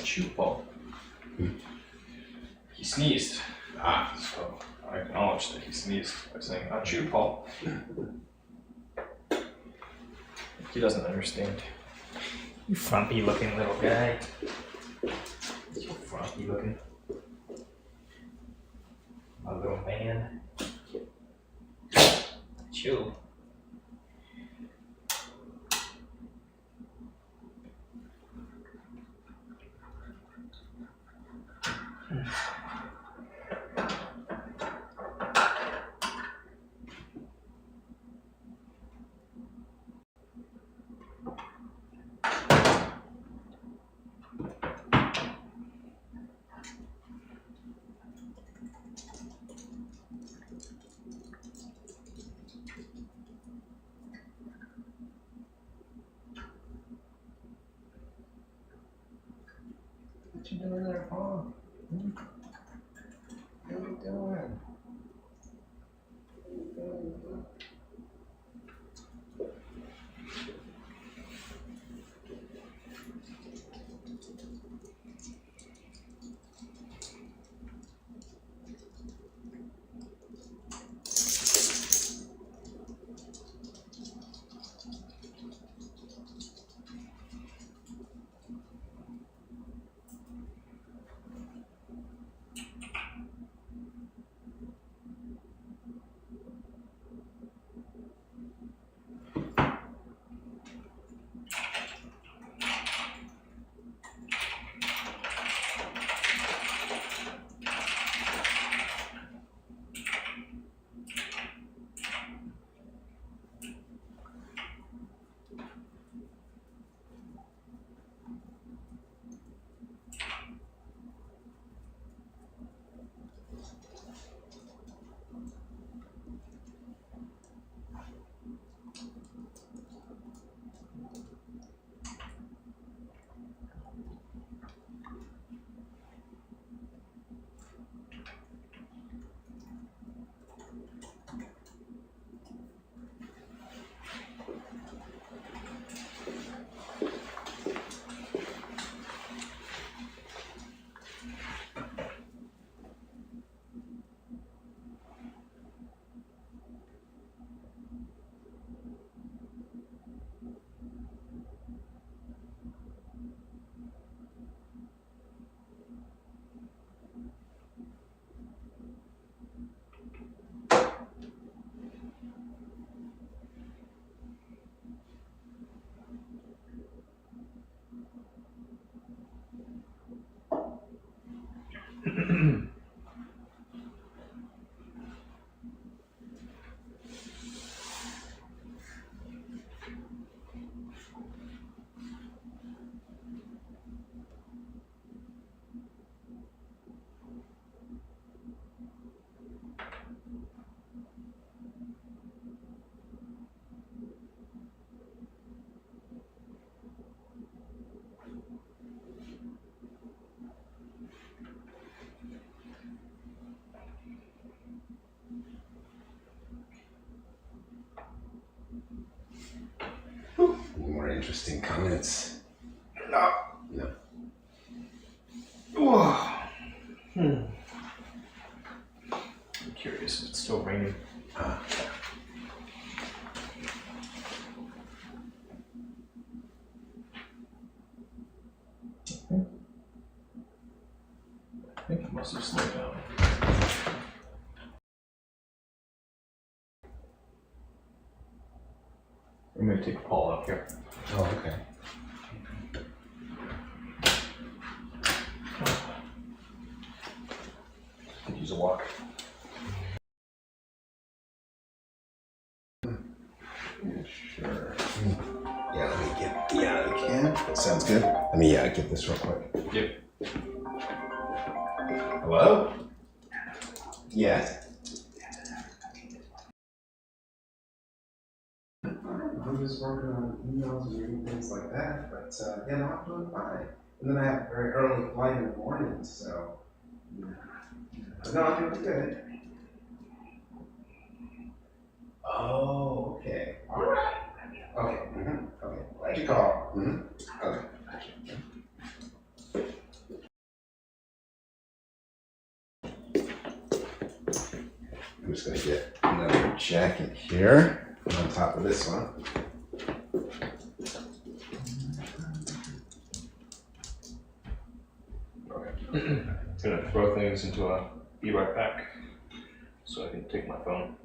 Chew, Paul. He sneezed. So I acknowledge that he sneezed by saying, "Achoo, Paul." He doesn't understand. You frumpy looking little guy. So frumpy looking. My little man. Chew. What you doing there, Paul? What are you doing? More interesting comments. No. No. Whoa. I'm curious if it's still raining. Must have slowed down. I'm gonna take Paul up here. Oh, okay. Use a walk. Sure. Yeah, let me get out of the can. That sounds good. Let me get this real quick. Yep. Hello? Yes. I'm just working on emails and reading things like that, but yeah, no, I'm doing fine. And then I have a very early flight in the morning, so no, I'm doing good. Oh, okay. All right. Okay. Okay. Glad you called. Okay. I'm just gonna get another jacket here on top of this one. Gonna throw things into a be right back so I can take my phone.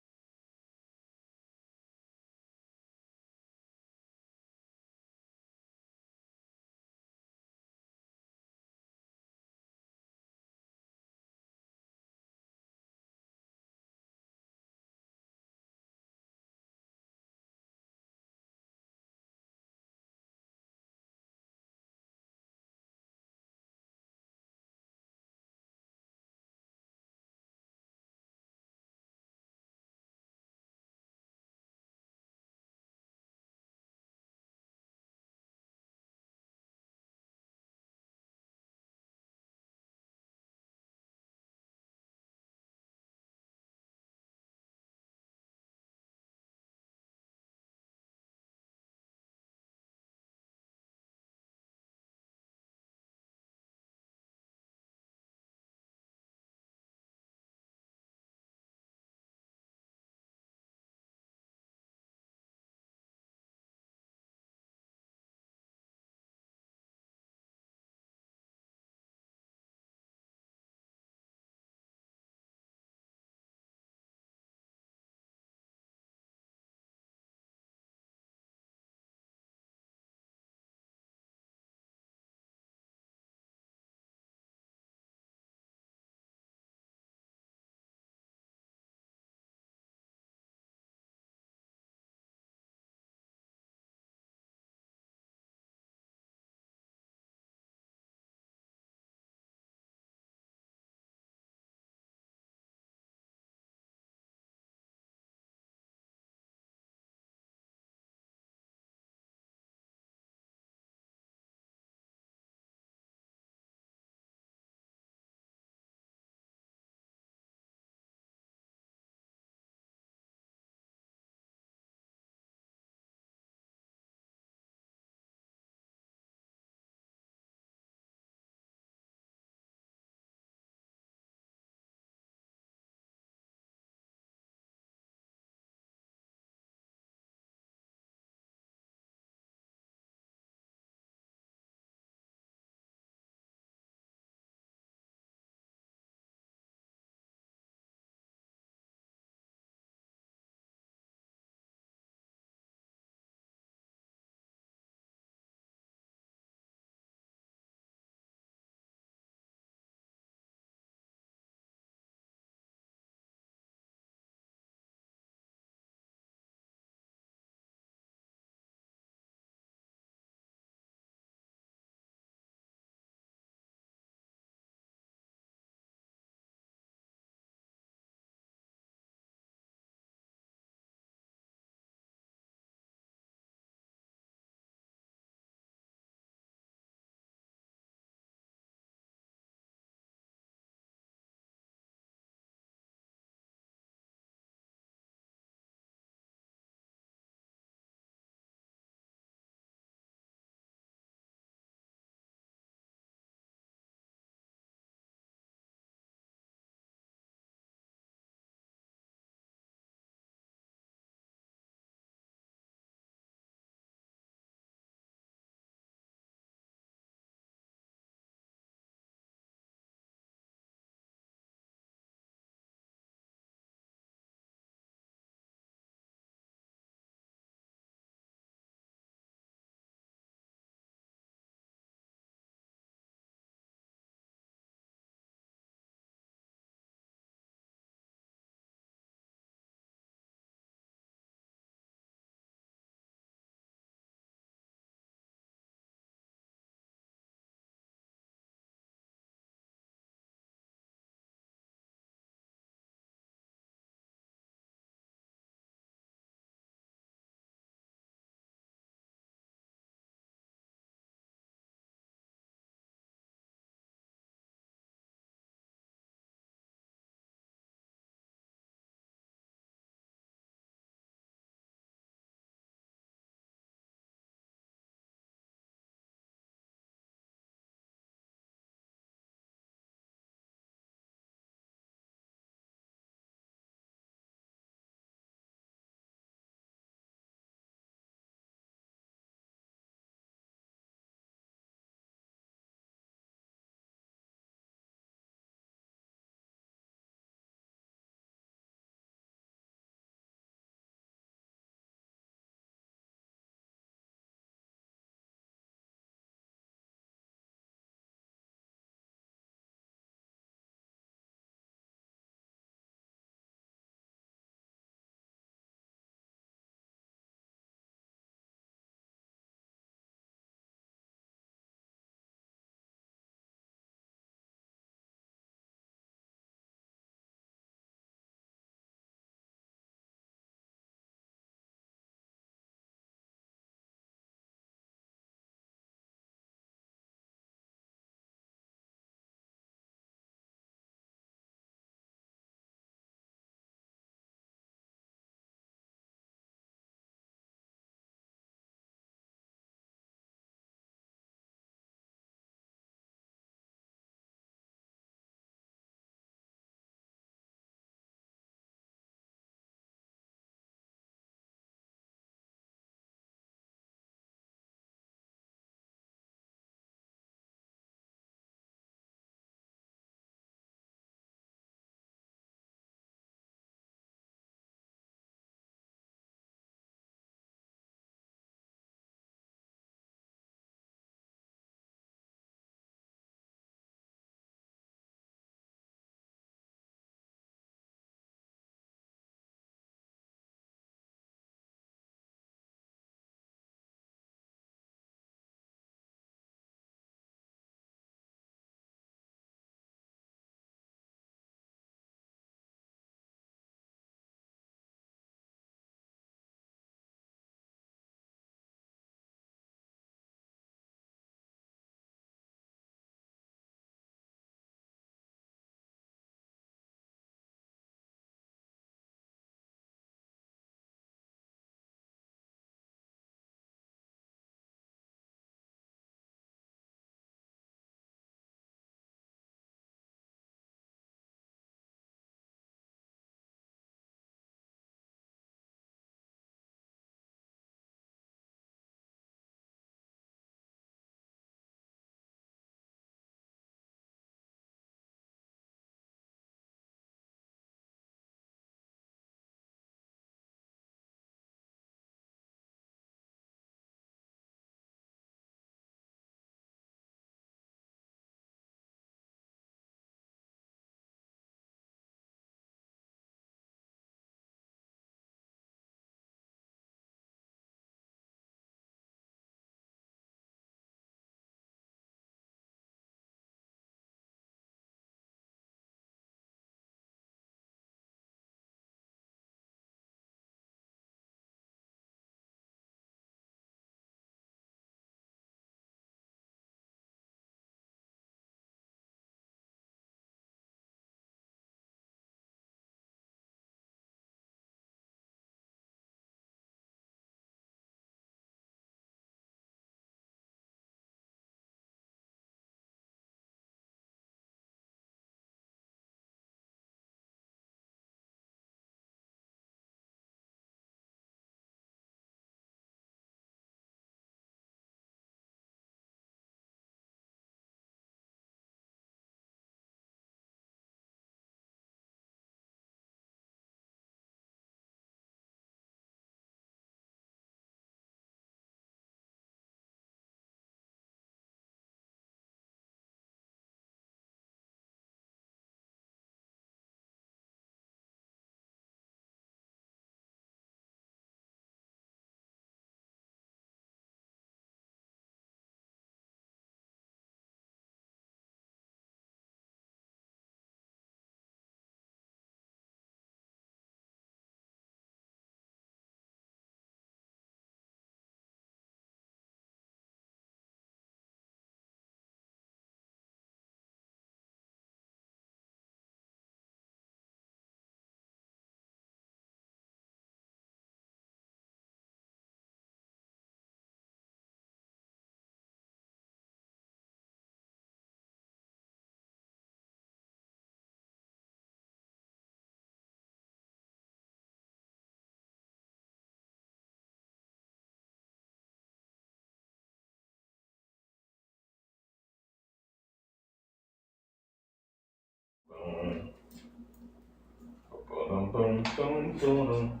boom, boom, boom, boom.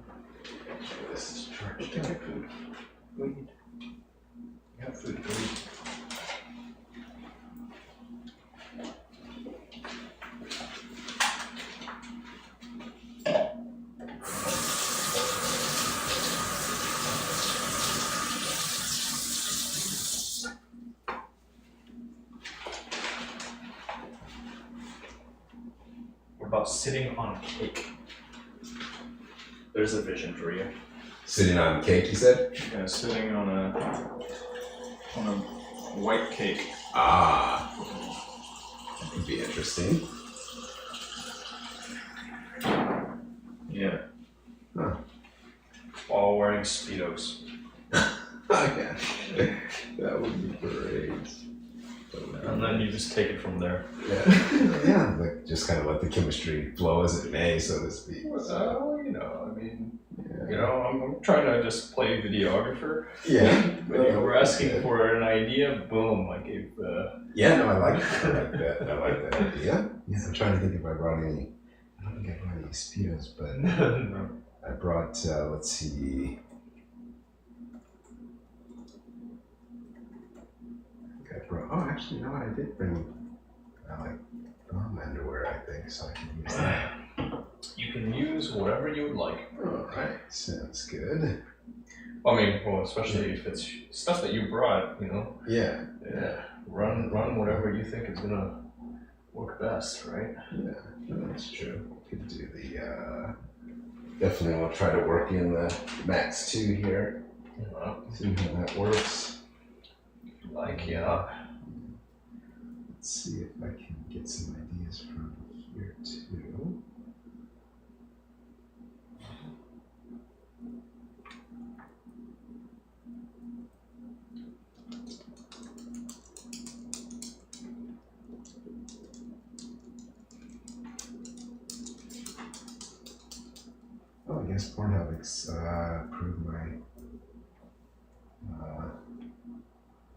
This is charged Take up. your food. Go eat. You have food, go eat. What about sitting on cake? There's a vision for you. Sitting on cake, you said? Yeah, sitting on a white cake. Ah, that could be interesting. Yeah. Huh. While wearing Speedos. Yeah, that would be great. And then you just take it from there. Yeah, yeah, like just kind of let the chemistry flow as it may, so to speak. So, You know, I mean, yeah. I'm trying to just play videographer. Yeah. But you were asking for an idea, boom, I gave Yeah, no, I like that. I like that idea. Yeah, I'm trying to think if I brought any. I don't think I brought any Speedos, but no. I brought. Let's see. I brought. Oh, actually, you know what? I did bring. I like prom underwear. I think so. I can use that. You can use whatever you would like. All right, sounds good. I mean, well, especially if it's stuff that you brought, you know. Yeah. Yeah. Run whatever you think is gonna work best, right? Yeah, no, that's true. Could do the. Definitely, want to try to work in the Max 2 here. See how that works. Like, yeah. Let's see if I can get some ideas from here too. Oh, I guess Pornhub approved my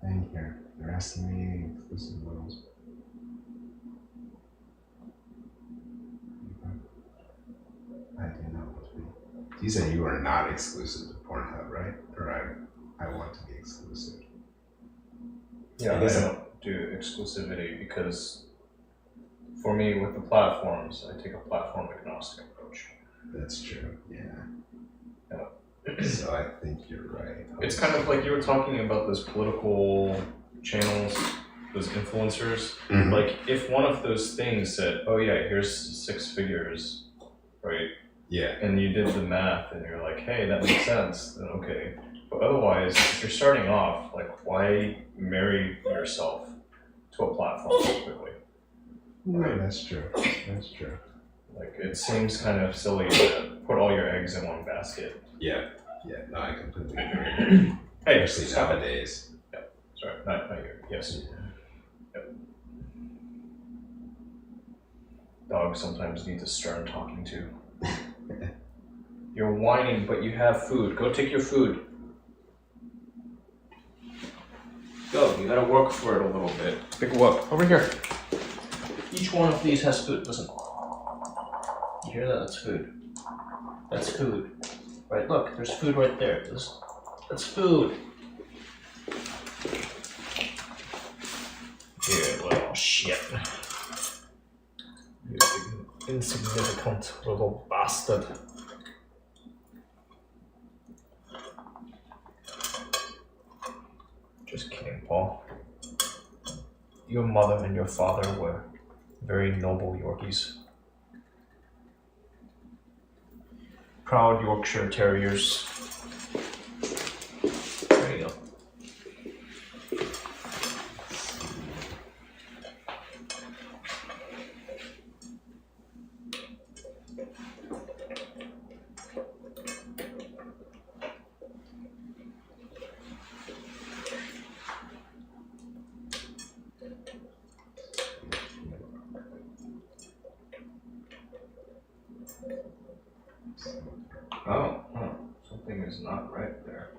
thing here. They're asking me exclusive models. I do not want to be. You said you are not exclusive to Pornhub, right? Or I want to be exclusive. Yeah, I don't do exclusivity because for me, with the platforms, I take a platform agnostic approach. That's true. Yeah. Yeah. So I think you're right. It's kind of like you were talking about those political channels, those influencers. Mhm. Like, if one of those things said, "Oh yeah, here's 6 figures," right? Yeah. And you did the math, and you're like, "Hey, that makes sense." Then okay. But otherwise, if you're starting off, like, why marry yourself to a platform so quickly? No, that's true. That's true. Like, it seems kind of silly to put all your eggs in one basket. Yeah. Yeah. No, I completely agree. Hey, Especially stop it. nowadays. Sorry, not you. Yes. Yep. Dogs sometimes need a stern talking to. You're whining, but you have food. Go take your food. Go, you gotta work for it a little bit. Pick them up. Over here. Each one of these has food. Listen. You hear that? That's food. That's food. Right, look, there's food right there. That's food. You little shit. You insignificant little bastard. Just kidding, Paul. Your mother and your father were very noble Yorkies. Proud Yorkshire Terriers. There you go. Oh, something is not right there.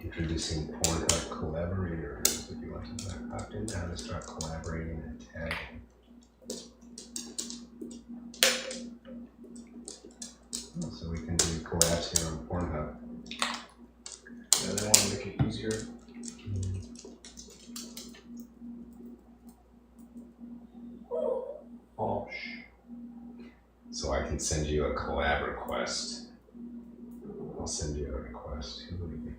Introducing Pornhub collaborators. If you want to opt in now to start collaborating and tagging. Oh, so we can do collabs here on Pornhub. Yeah, they want to make it easier. Oh, So I can send you a collab request. I'll send you a request. Who would it be?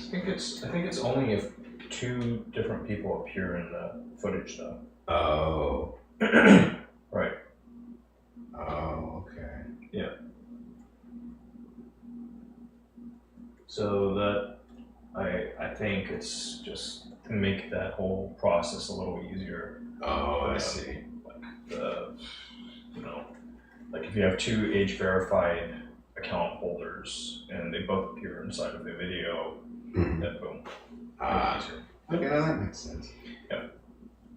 I think it's only if two different people appear in the footage, though. Oh. Right. Oh, okay. Yeah. So that I think it's just to make that whole process a little easier. Oh, I see. Like like if you have two age verified account holders and they both appear inside of the video, Mm-hmm. then boom. Ah, Easier. okay, now that makes sense.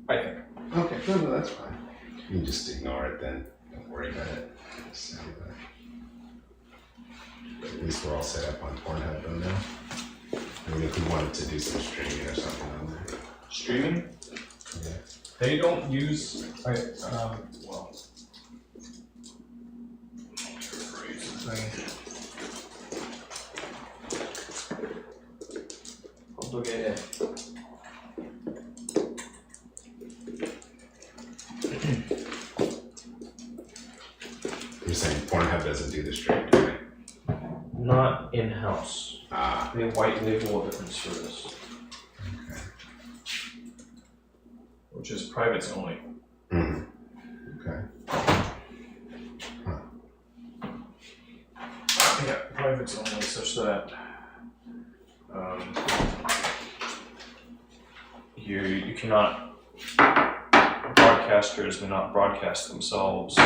I think. Okay, no, that's fine. You can just ignore it then. Don't worry about it. Just send it back. But at least we're all set up on Pornhub though now. I mean, if we wanted to do some streaming or something on there. Streaming? Yeah. They don't use well. You're saying Pornhub doesn't do the streaming, right? Not in-house. Ah, They white label a different service, okay. which is privates only. Mm-hmm. Okay. Yeah, privates only, such that you cannot, broadcasters may not broadcast themselves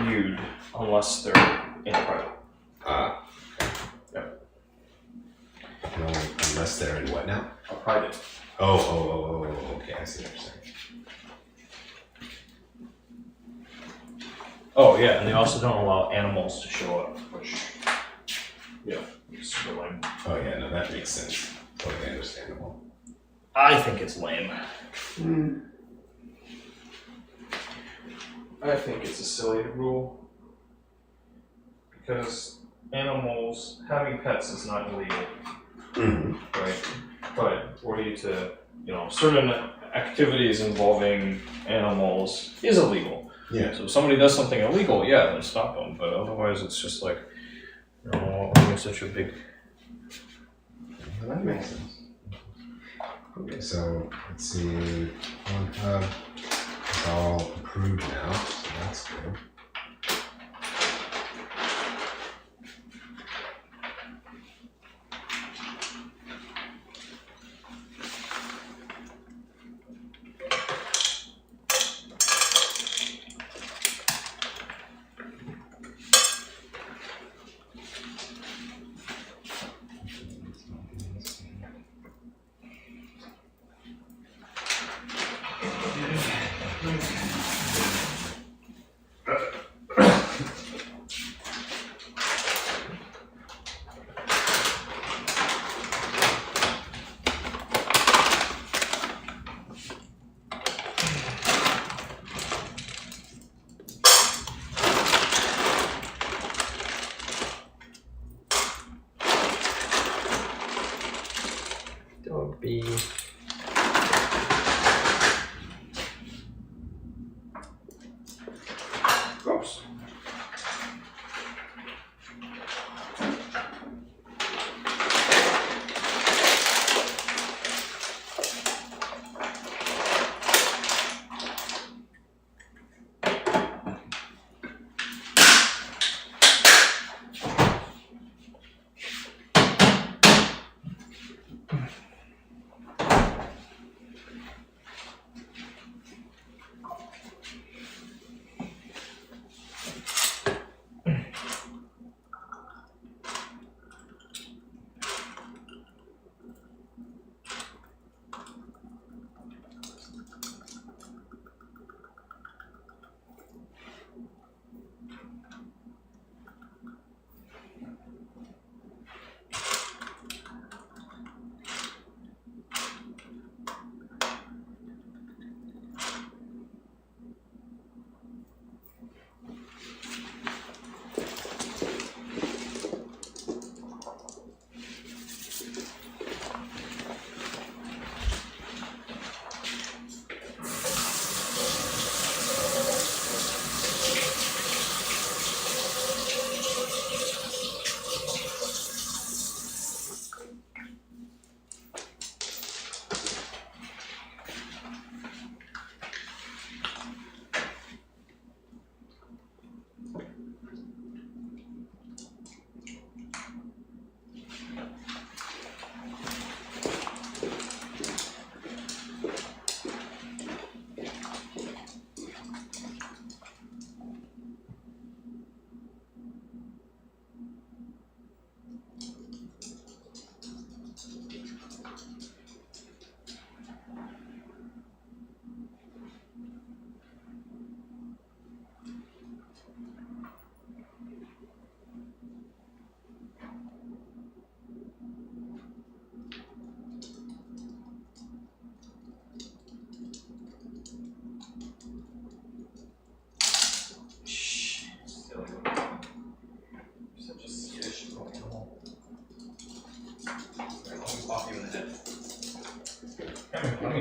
nude unless they're in private. Ah. Yeah. No, unless they're in what now? A private. Oh, okay, I see what you're saying. Oh yeah, and they also don't allow animals to show up, which, yeah, is super lame. Oh yeah, no, that makes sense. Totally understandable. I think it's lame. Mm. I think it's a silly rule because animals, having pets is not illegal, Mm-hmm. right? But for you to, certain activities involving animals is illegal. Yeah. So if somebody does something illegal, yeah, then stop them. But otherwise, it's just like, making such a big. Well, that makes sense. Okay, so let's see. Pornhub is all approved now, so that's good.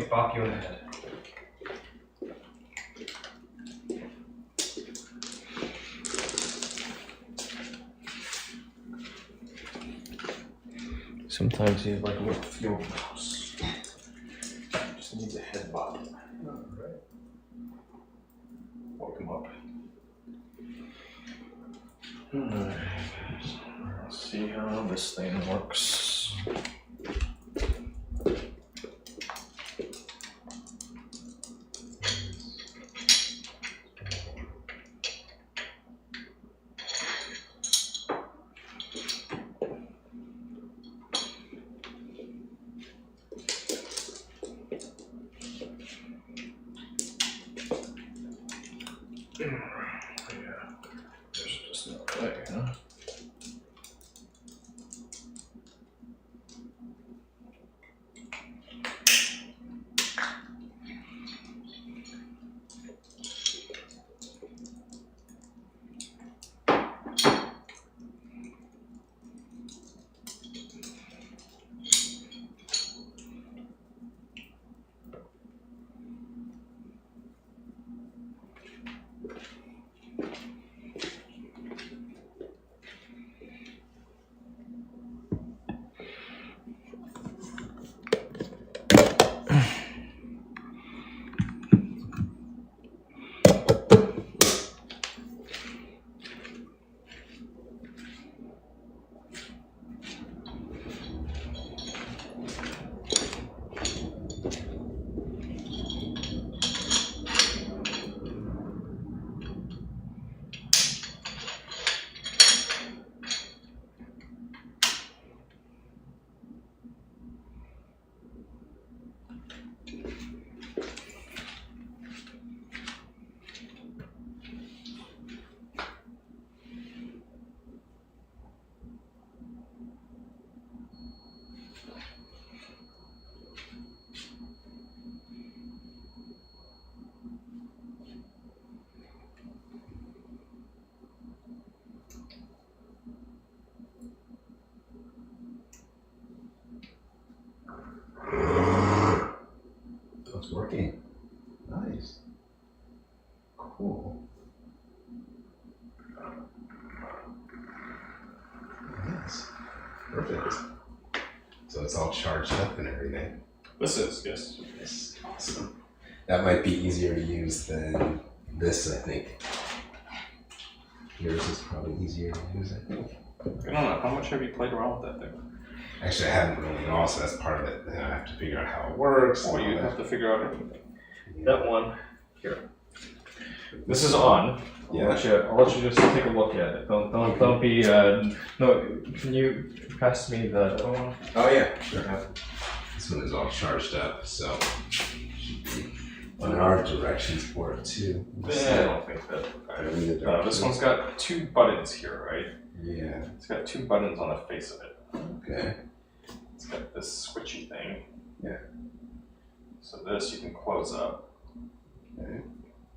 bop you in the head. Sometimes you like a little field mouse. Just needs a head bop. Alright. Woke him up. Let's see how this thing works. Yeah, there's just no way, huh? It's working. Nice. Cool. Nice. Perfect. So it's all charged up and everything. This is, yes. That's awesome. That might be easier to use than this, I think. Yours is probably easier to use, I think. I don't know, how much have you played around with that thing? Actually, I haven't really at all, so that's part of it. Then I have to figure out how it works. Oh, and all you that. have to figure out everything. That one, here. This is on. Yeah. I'll let you just take a look at it. Don't be, no, can you pass me the other one? Oh yeah, sure. This one is all charged up, so should be on our directions port too. I don't think that. This one's got two buttons here, right? Yeah. It's got two buttons on the face of it. Okay. It's got this switchy thing. Yeah. So this you can close up. Okay.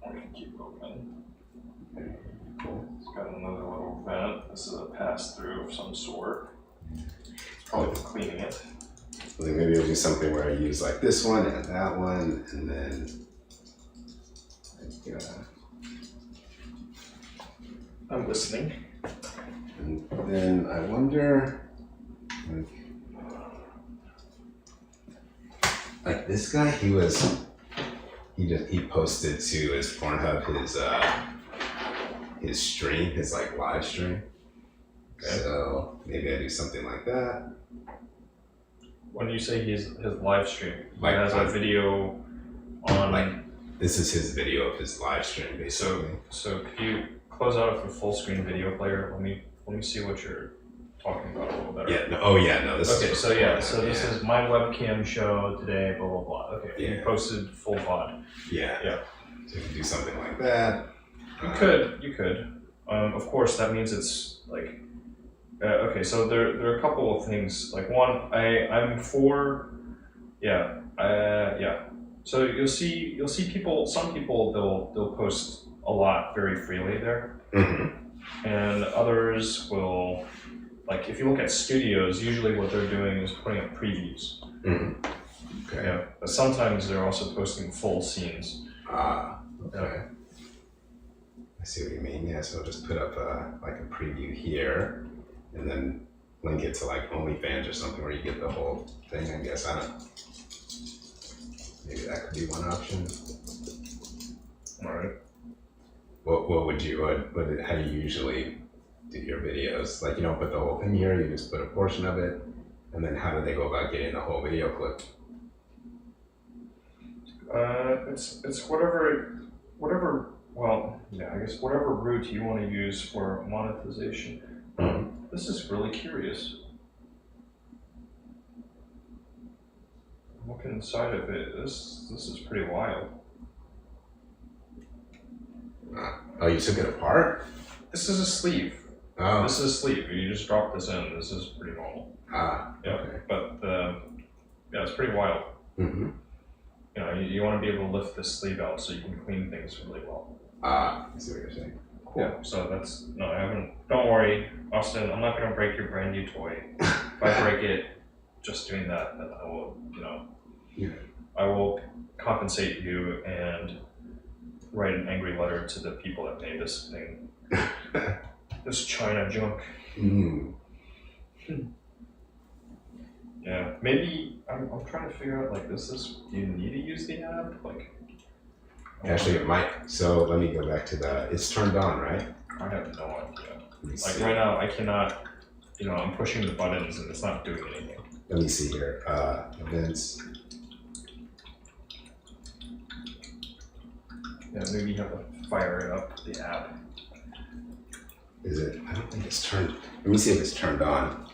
Or you can keep open. Okay. Cool. It's got another little vent. This is a pass-through of some sort. It's probably for cleaning it. Well, then maybe I'll do something where I use like this one and that one, and then I'm listening. and then I wonder, like this guy, he posted to his Pornhub his stream, his like live stream. Okay. So maybe I do something like that. When you say his live stream, he Like, has a video on. Like this is his video of his live stream, basically. So could you close out of the full screen video player? Let me see what you're talking about a little better. Yeah. No, oh yeah. No. This is. Okay. So yeah. So this is my webcam show today. Blah blah blah. Okay. Yeah. You posted full VOD. Yeah. Yeah. So you can do something like that. You could. Of course, that means it's like. Okay, so there are a couple of things. Like one, I'm for. Yeah. Yeah. So you'll see people. Some people they'll post a lot very freely there, and others will. Like if you look at studios, usually what they're doing is putting up previews. Okay. Yeah, but sometimes they're also posting full scenes. Ah, okay. Yeah. I see what you mean. Yeah, so just put up like a preview here, and then link it to like OnlyFans or something where you get the whole thing. I guess I don't. Maybe that could be one option. All right. What would you how do you usually do your videos? Like you don't put the whole thing here. You just put a portion of it, and then how do they go about getting the whole video clip? It's whatever. Well, yeah, I guess whatever route you want to use for monetization. This is really curious. Look inside of it. This is pretty wild. Oh, you took it apart? This is a sleeve. Oh. This is a sleeve. You just drop this in. This is pretty normal. Ah. Yeah. Okay. But yeah, it's pretty wild. Mm-hmm. You know, you want to be able to lift this sleeve out so you can clean things really well. Ah, I see what you're saying. Cool. Yeah. So that's no, I haven't. Don't worry, Austin. I'm not gonna break your brand new toy. If I break it, just doing that, then I will. You know. Yeah. I will compensate you and write an angry letter to the people that made this thing. This China junk. Mm. Yeah, maybe I'm trying to figure out like do you need to use the app? Like Actually, it might. So let me go back to it's turned on, right? I have no idea. Let me Like see. right now I cannot, you know, I'm pushing the buttons and it's not doing anything. Let me see here. Events. Yeah, maybe you have to fire it up, the app. Is it? I don't think it's turned. Let me see if it's turned on.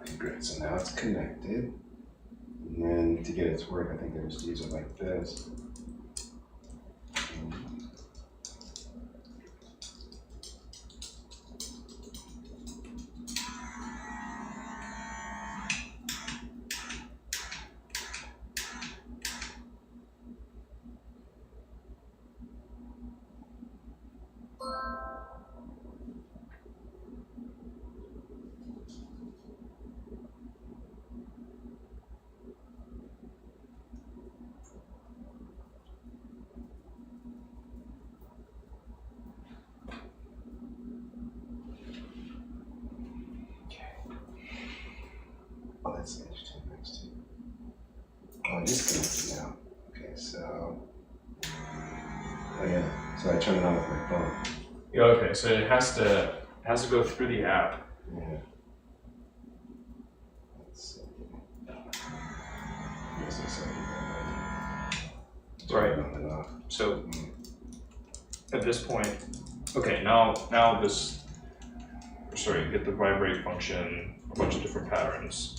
Okay, great. So now it's connected. And then to get it to work, I think I just use it like this. Oh, that's H2 next to. Oh, it is connected now. Okay, so. Oh yeah. So I turn it on with my phone. Yeah, okay, so it has to go through the app. Yeah. Let's see. Yes, it's Right. on and off. So at this point, okay, now this, sorry, you get the vibrate function, a bunch of different patterns.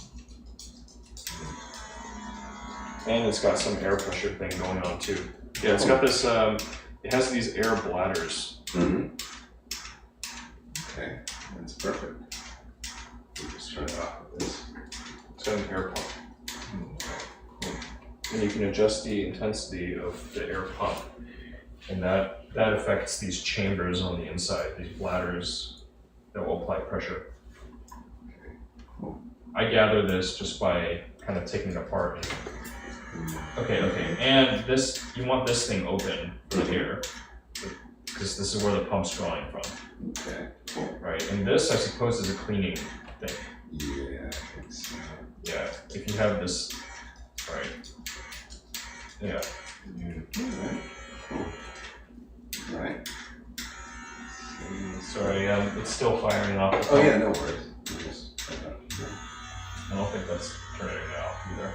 And it's got some air pressure thing going on too. Yeah, it's got this, it has these air bladders. Mm-hmm. Okay, that's perfect. We just turn it off with this. It's got an air pump. And you can adjust the intensity of the air pump. And that affects these chambers on the inside, these bladders that will apply pressure. Okay, cool. I gather this just by kind of taking it apart. Okay, and this, you want this thing open for the air, because this is where the pump's drawing from, Okay, cool. right? And this, I suppose, is a cleaning thing. Yeah, I think so. Yeah, if you have this, right? Yeah. Alright, cool. Right. Sorry, it's still firing off. The Oh pump. yeah, no worries. Just, I don't think that's turning it off either.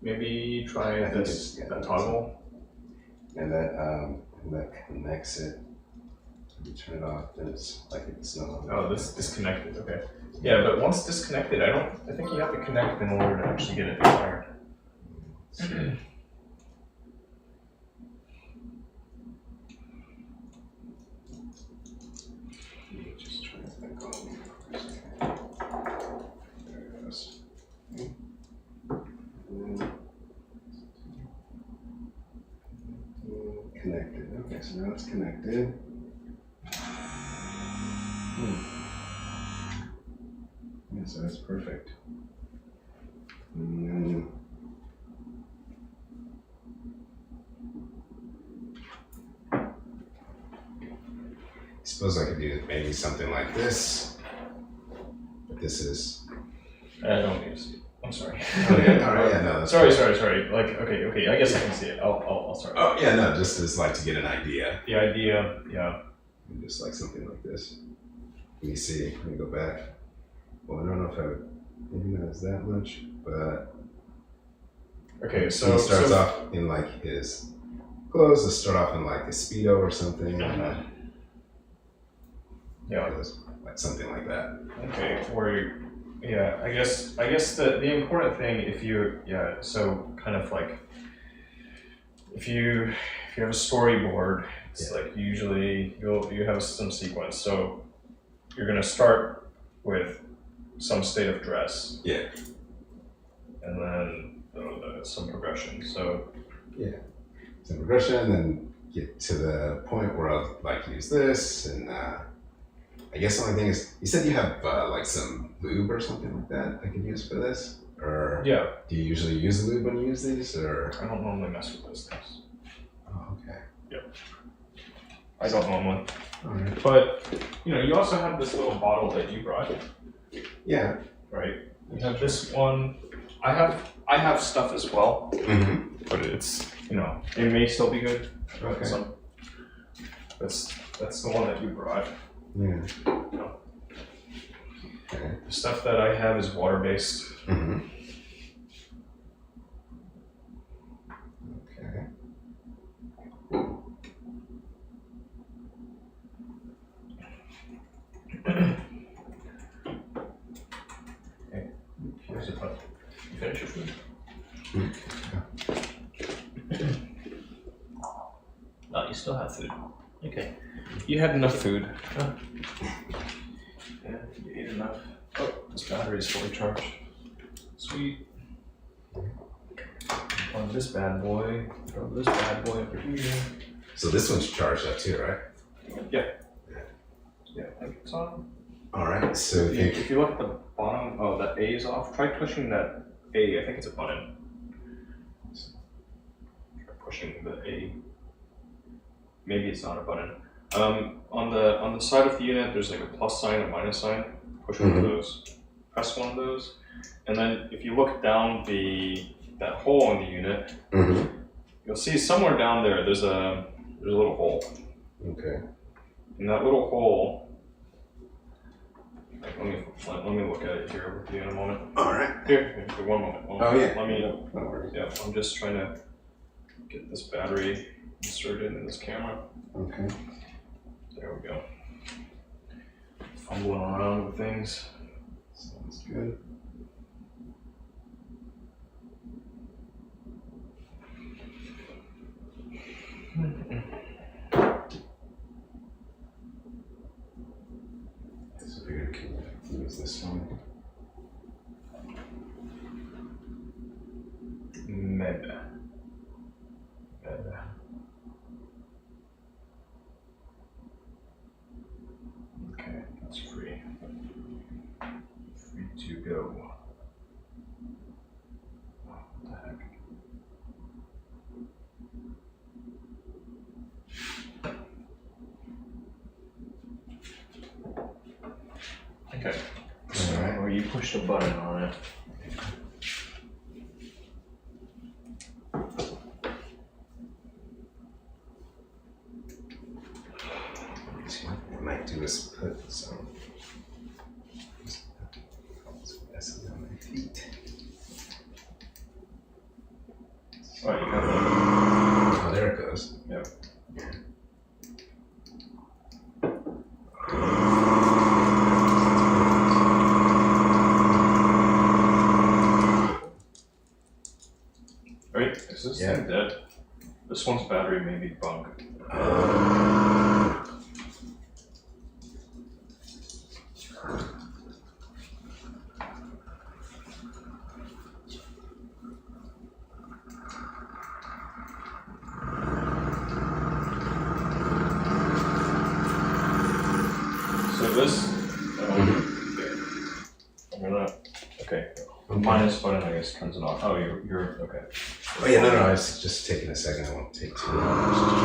Maybe try I think this, it's- yeah, that toggle. and that connects it. You turn it off, then it's like it's not. Oh, this disconnected, okay. Yeah, but once disconnected, I think you have to connect in order to actually get it to fire. Just turn it back on. There it goes. Connected. so now it's connected. Yeah, so that's perfect. And then I suppose I could do maybe something like this. But this is. I don't need to see it. I'm sorry. Okay, all right, yeah, no. That's sorry. perfect. Like, okay. I guess I can see it. I'll start. Oh yeah, no, just as like to get an idea. The idea, yeah. And just like something like this. Let me see. Let me go back. Well, I don't know if I would. Maybe not as that much, but. Okay, so he starts off in like his clothes. Let's start off in like a Speedo or something. Yeah, like something like that. okay. Yeah, I guess the important thing so kind of like if you have a storyboard, it's like usually you have some sequence. So you're gonna start with some state of dress. Yeah. And then some progression. So some progression, then get to the point where I'll like use this, and I guess the only thing is, you said you have like some lube or something like that I could use for this, or yeah, do you usually use lube when you use these, or? I don't normally mess with those things. Oh, okay. Yep. I don't normally. All right. But you also have this little bottle that you brought, Yeah. right? You have this one. I have stuff as well, but it's it may still be good. Okay. That's the one that you brought. Yeah. Okay. The stuff that I have is water based. Okay. Okay. Here's the part. You finish your food? No, you still have food. Okay. You had enough food. Huh? Yeah, you ate enough. Oh, this battery is fully charged. Sweet. On this bad boy. Throw this bad boy over here. So this one's charged up too, right? Yeah, I think it's on. All right. So If you look at the bottom, that A is off. Try pushing that A. I think it's a button. Try pushing the A. Maybe it's not a button. On the side of the unit, there's like a plus sign, a minus sign. Push one of those. Press one of those, and then if you look down that hole in the unit, you'll see somewhere down there. There's a little hole. Okay. In that little hole. Let me look at it here with you in a moment. All right. Here, one moment. Oh yeah. Let me. No worries. Yeah, I'm just trying to get this battery inserted in this camera. Okay. There we go. Fumbling around with things. Sounds good. So we can use this one. Maybe. Okay, that's free. Free to go. What the heck? Okay. So Alright. you push the button on it. What I might do is put some acid on my feet. Oh, you have that. Oh, there it goes. Yep. Right? Is this thing dead? This one's battery may be bunk. So this, I'm gonna, okay. Minus button, I guess, turns it off. Oh, you're okay. Oh yeah, no, I was just taking a second. I won't take too long. I was just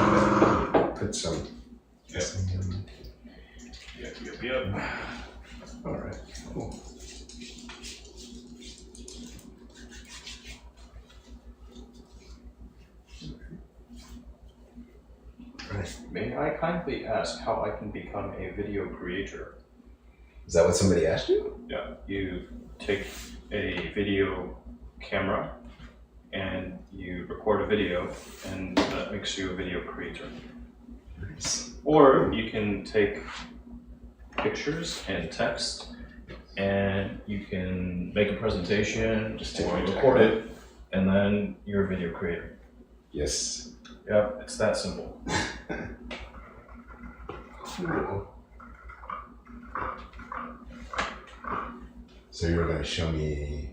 trying to put some. Yep. All right, cool. Right. May I kindly ask how I can become a video creator? Is that what somebody asked you? Yeah, you take a video camera and you record a video, and that makes you a video creator. Nice. Or you can take pictures and text, and you can make a presentation, Just take or a record it, and then you're a video creator. Yes. Yep, it's that simple. Cool. So you're going to show me.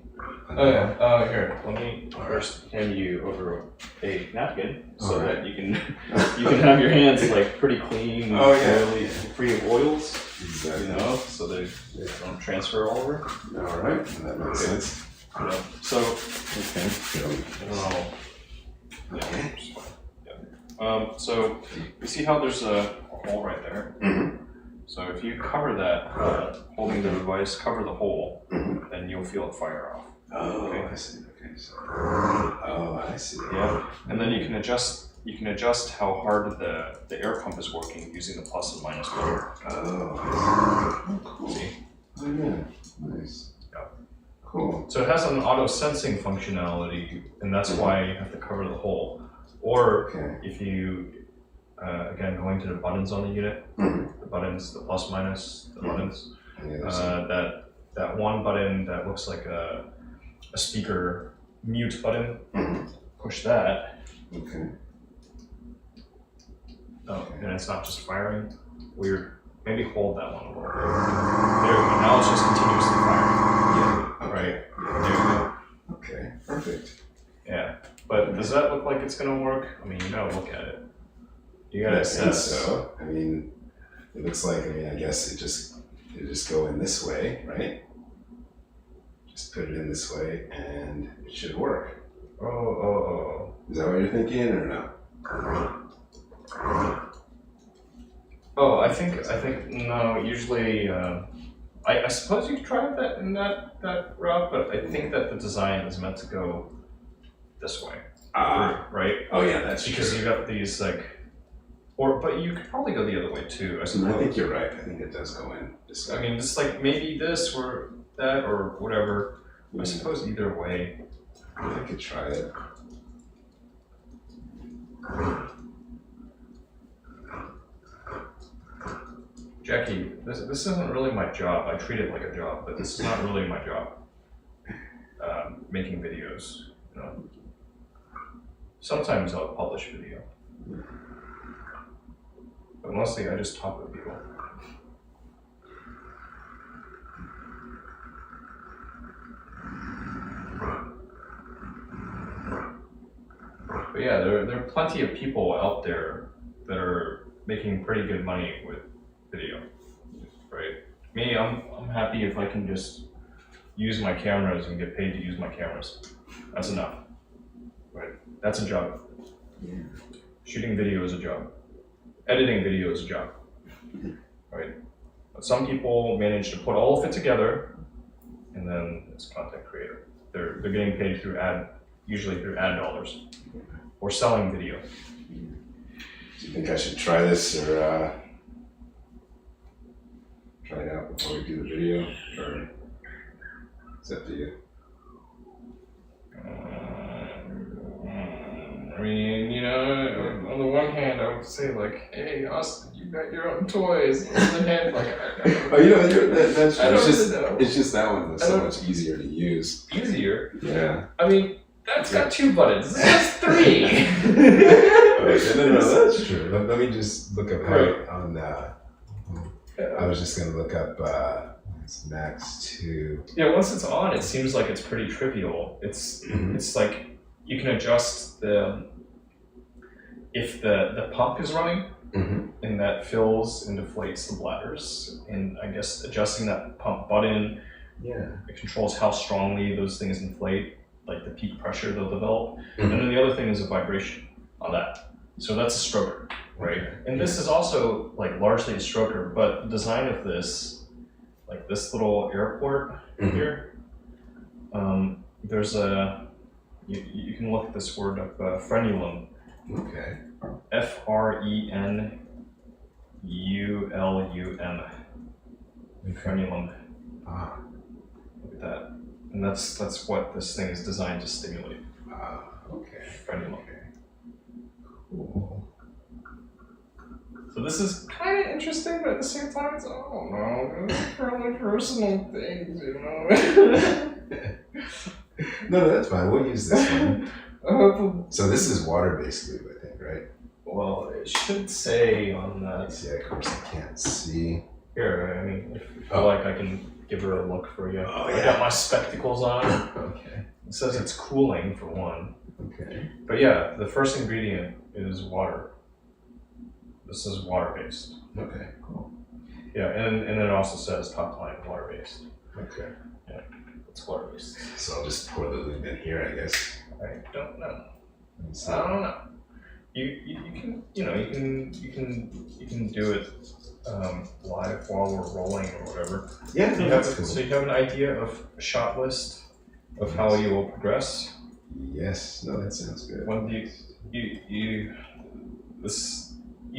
Oh yeah. Here, let me first hand you over a napkin so Alright. that you can have your hands like pretty clean, Oh, yeah. oily, free of oils, Exactly. you know, so they don't transfer all over. All right. That makes sense. You know? So Okay. I don't know. Okay. So you see how there's a hole right there? Mhm. So if you cover that hole, holding the device, cover the hole, Mhm. then you'll feel it fire off. Oh, Okay. I see. Okay. So. Oh, I see. Yeah, and then you can adjust how hard the air pump is working using the plus and minus button. Oh, I see. Oh, cool. See? Oh, yeah. Nice. Yeah. Cool. So it has an auto sensing functionality, and that's why you have to cover the hole. Or Okay. if you again going to the buttons on the unit, Mhm. the buttons, the plus minus, the Mhm. buttons. On the other side. That one button that looks like a speaker mute button. Mhm. Push that. Okay. Oh, and it's not just firing. Weird. Maybe hold that one a little bit. There we go. Now it's just continuously firing. Yeah. Okay. Right. Yeah. There we go. Okay. Perfect. Yeah. But does that look like it's gonna work? I mean, you gotta look at it. You gotta I think assess. so. I mean, it looks like. I mean, I guess it just go in this way, right? Just put it in this way, and it should work. Oh. Is that what you're thinking, or no? Oh, I think no. Usually, I suppose you could try that in that route, but I think that the design is meant to go this way, right? Oh yeah, that's Because true. you got these like, but you could probably go the other way too. I I suppose. think you're right. I think it does go in this way. I mean, just like maybe this or that or whatever. I Yeah. suppose either way. I could try it. Jackie, this isn't really my job. I treat it like a job, but this is not really my job. Making videos, you know. Sometimes I'll publish video, but mostly I just talk with people. But yeah, there are plenty of people out there that are making pretty good money with video, right? Me, I'm happy if I can just use my cameras and get paid to use my cameras. That's enough, right? That's a job. Yeah. Shooting video is a job. Editing video is a job, right? But some people manage to put all of it together, and then it's content creator. They're getting paid usually through ad dollars, or selling video. Do you think I should try this, or try it out before we do the video, or it's up to you? I mean, you know, on the one hand, I would say like, hey, Austin, you got your own toys. On the other hand, like, Oh, you know, that's I true. don't It's just, know. it's just that one was I so don't- much easier to use. Easier. Yeah. I mean, that's got 2 buttons. This has 3. Okay, no, that's true. Let me just look up Right. on. I was just gonna look up. It's max 2. Yeah, once it's on, it seems like it's pretty trivial. It's like you can adjust if the pump is running, and that fills and deflates the bladders. And I guess adjusting that pump button, Yeah. it controls how strongly those things inflate, like the peak pressure they'll develop. And then the other thing is a vibration on that. So that's a stroker, right? Okay. And this is also like largely a stroker, but the design of this, like this little airport here, there's a, you can look at this word up, frenulum. Okay. Frenulum. Frenulum. Ah. Look at that. And that's what this thing is designed to stimulate. Okay. Frenulum. Okay. Cool. So this is kind of interesting, but at the same time, it's, I don't know, it's really personal things, you know? No, that's fine. We'll use this one. So this is water, basically, I think, right? Well, it should say on that. Yeah, of course I can't see. Here, I mean, if you feel like I can give her a look for you. Oh, I yeah. got my spectacles on. Okay. It says it's cooling for one. Okay. But yeah, the first ingredient is water. This is water-based. Okay. Cool. Yeah, and then it also says top line water-based. Okay. Yeah, it's water-based. So I'll just pour the lube in here, I guess. I don't know. So, I don't know. You can you can do it live while we're rolling or whatever. yeah, So no, that's cool. so you have an idea of a shot list of how you will progress. Yes. No, that sounds good. When do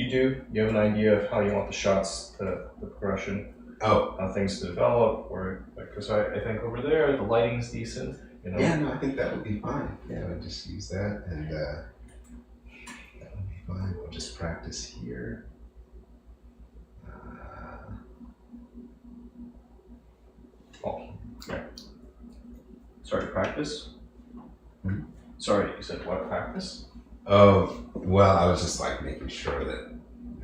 you have an idea of how you want the shots, the progression, Oh. how things to develop, or because I think over there the lighting's decent, you know. Yeah, no, I think that would be fine. Yeah, I'll just use that, and that would be fine. We'll just practice here. Oh, yeah. Sorry, practice. Hmm? Sorry, you said what, practice? Oh, well, I was just like making sure that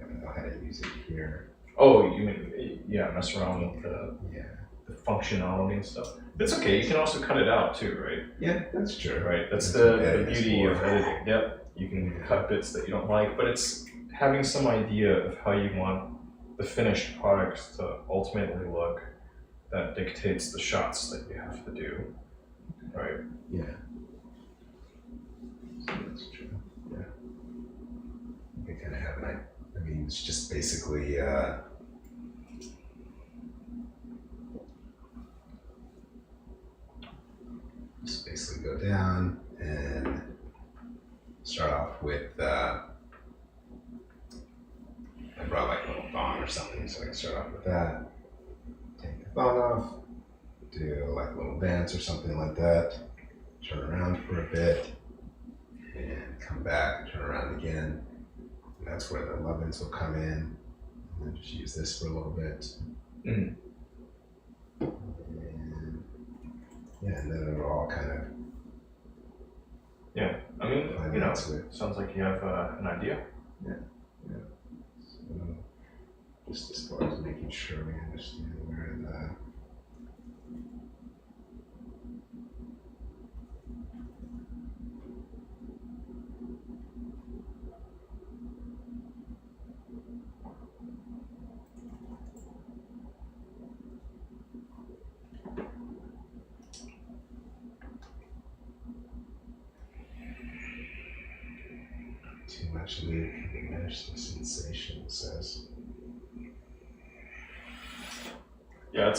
I know how to use it here. Oh, you mean, yeah, mess around with Yeah. the functionality and stuff. It's okay. You can also cut it out too, right? Yeah, that's true. Right. That's That's what the editing is beauty for. of editing. Yep. You can cut bits that you don't like, but it's having some idea of how you want the finished products to ultimately look that dictates the shots that you have to do. Right. Yeah. So that's true. Yeah. I kind of have an idea. I mean, it's just basically, just basically go down and start off with, I brought like a little thong or something, so I can start off with that. Take the thong off, do like a little dance or something like that, turn around for a bit, and come back, turn around again. And that's where the lovin's will come in. And then just use this for a little bit. Mhm. And yeah, and then it'll all kind of Yeah. I mean, find you know, its way. sounds like you have an idea. So just as far as making sure we understand where the too much lube can diminish the sensation, it says. Yeah, it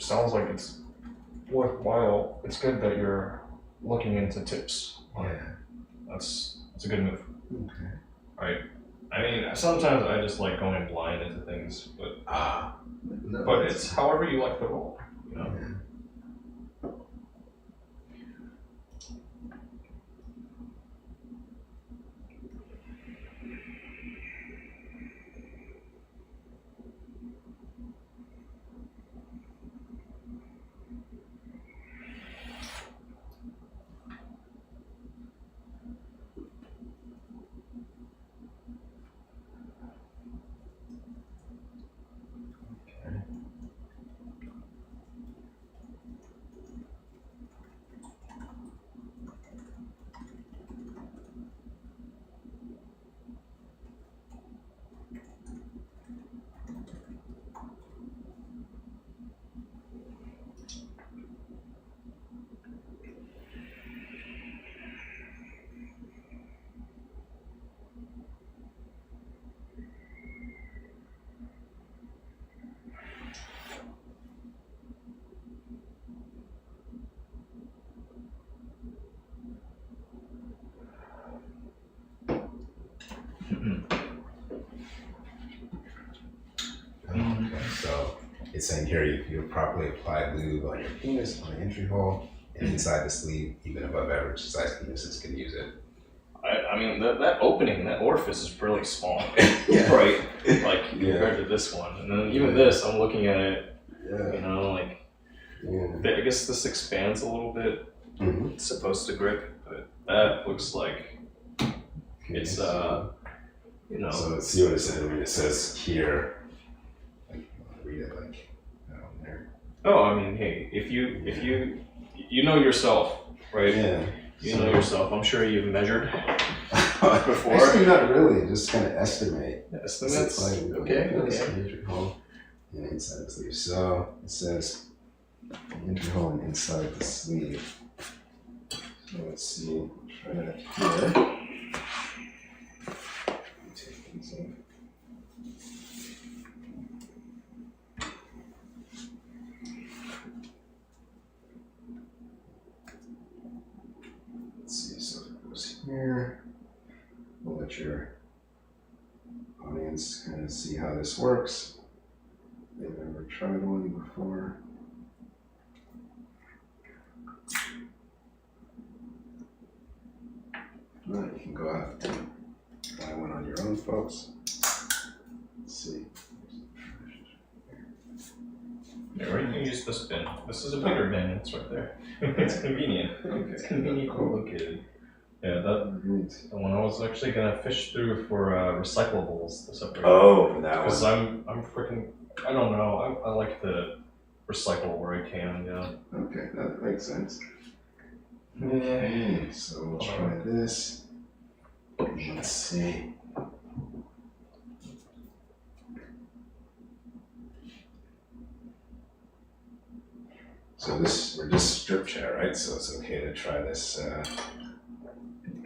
sounds like it's worthwhile. It's good that you're looking into tips on it. Yeah. That's a good move. Okay. Right. I mean, sometimes I just like going blind into things, but No, but that's- it's however you like the roll, you know. Yeah. it's saying here you properly applied lube on your penis on the entry hole and inside the sleeve, even above average size penises can use it. I mean, that opening, that orifice is really small, Yeah. right? Like, compared to this one. And then even this, I'm looking at it, Yeah. you know, like, Yeah. I guess this expands a little bit. Mm-hmm. It's supposed to grip, but that looks like it's, you know. So let's see what it says. I mean, it says here, like, I'll read it like down there. Oh, I mean, hey, if you know yourself, right? Yeah. You know yourself. I'm sure you've measured before. Actually, not really. Just kind of estimate. Estimates. Okay. Entry hole and inside the sleeve. So it says entry hole and inside the sleeve. So let's see. Try that here. Take these in. Let's see. So it goes here. We'll let your audience kind of see how this works. They've never tried one before. Well, you can go out and try one on your own, folks. Let's see. Yeah, right. You can use this bin. This is a bigger bin. It's right there. It's convenient. It's conveniently located. Yeah, that. Right. The one I was actually gonna fish through for recyclables to separate. Oh, that Because one. I'm freaking. I don't know. I like to recycle where I can. Yeah. Okay, that makes sense. Yeah. Okay, so we'll try this. Let's see. So this, we're just strip chat, right? So it's okay to try this.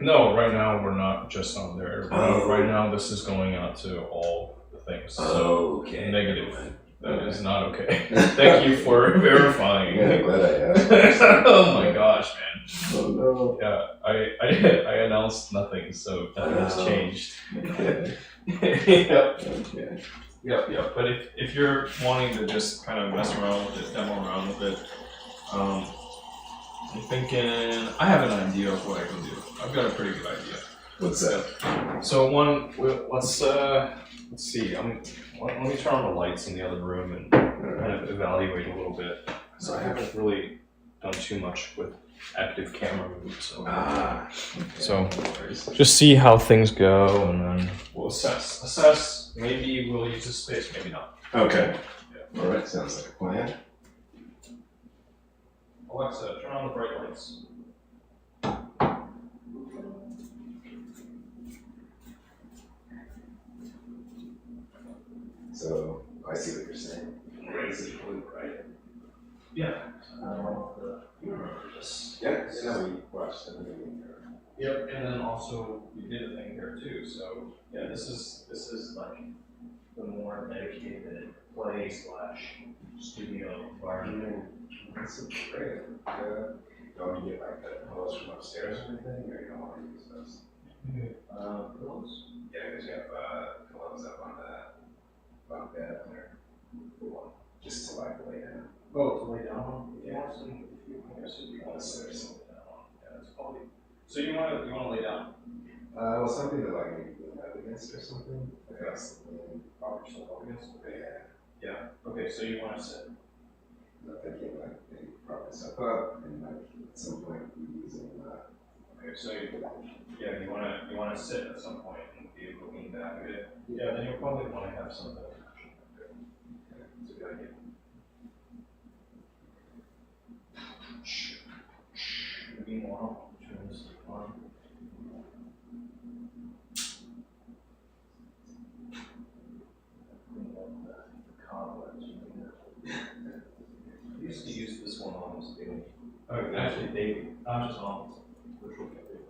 No, right now we're not just on there. Oh. Right now this is going out to all the things. So Okay. negative. That is not okay. Thank you for verifying. Yeah, glad I asked. Oh my gosh, man. Oh no. Yeah, I announced nothing, so nothing's changed. Yep. Okay. Yep. But if you're wanting to just kind of mess around with it, demo around with it, I'm thinking I have an idea of what I can do. I've got a pretty good idea. What's that? So let's see. Let me turn on the lights in the other room and kind of evaluate a little bit. So I haven't really done too much with active camera moves. So No worries. just see how things go, and then we'll assess. Maybe we'll use this space, maybe not. Okay. Yeah. All right. Sounds like a plan. Alexa, turn on the bright lights. So I see what you're saying. This is blue, right? Yeah. You remember this? Yeah. So we watched the movie. Yep, and then also we did a thing here too. So yeah, this is like the more dedicated play / studio environment. That's great. You want me to get like the pillows from upstairs or anything, or you don't want to use those? Pillows? Yeah, because you have pillows up on the bunk bed there. Just to like lay down. Oh, to lay down on? Yeah. I guess if you want to sit or something down on. Yeah, that's probably. So you want to lay down? Well, something to like maybe lean up against or something. Like that's Prop yourself up against? yeah. Okay, so you want to sit. I'm thinking like maybe prop myself up and like at some point be using Okay, so you want to sit at some point and be able to lean back a bit. Yeah, then you'll probably want to have something. That's a good idea. Meanwhile, turn this on. I used to use this one almost daily. Actually, daily, not just almost. Literally daily.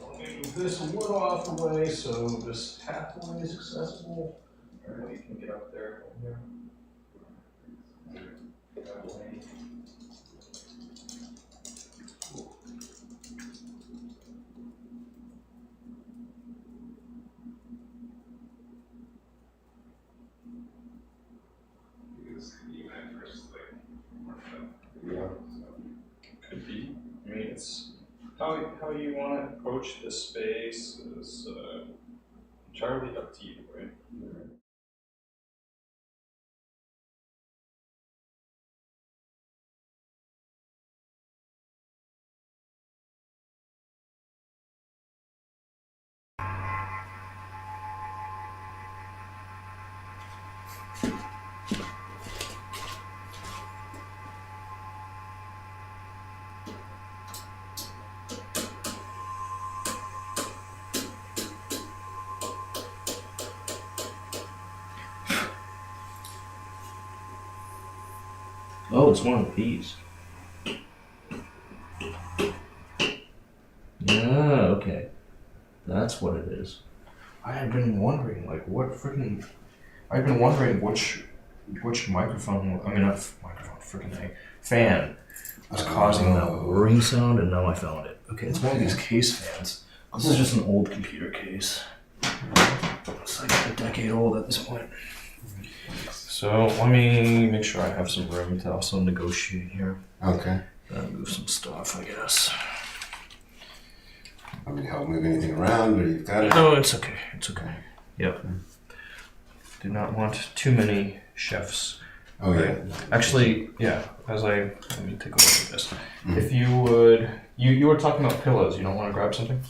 Let me move this a little off the way so this pathway is accessible. Or you can get up there from here. That way. use how you want to approach this space is entirely up to you, right? Oh, it's one of these. Yeah, okay. That's what it is. I had been wondering, like, what freaking. I've been wondering which microphone. I mean, not microphone, freaking thing. Fan was causing that whirring sound, and now I found it. Okay, it's one of these case fans. This is just an old computer case. It's like a decade old at this point. So let me make sure I have some room to also negotiate here. Okay. Move some stuff, I guess. Want me to help move anything around, or you've got it? No, it's okay. It's okay. Yep. Do not want too many chefs. Oh yeah. Actually, yeah. Let me take a look at this. If you would, you were talking about pillows. You don't want to grab something,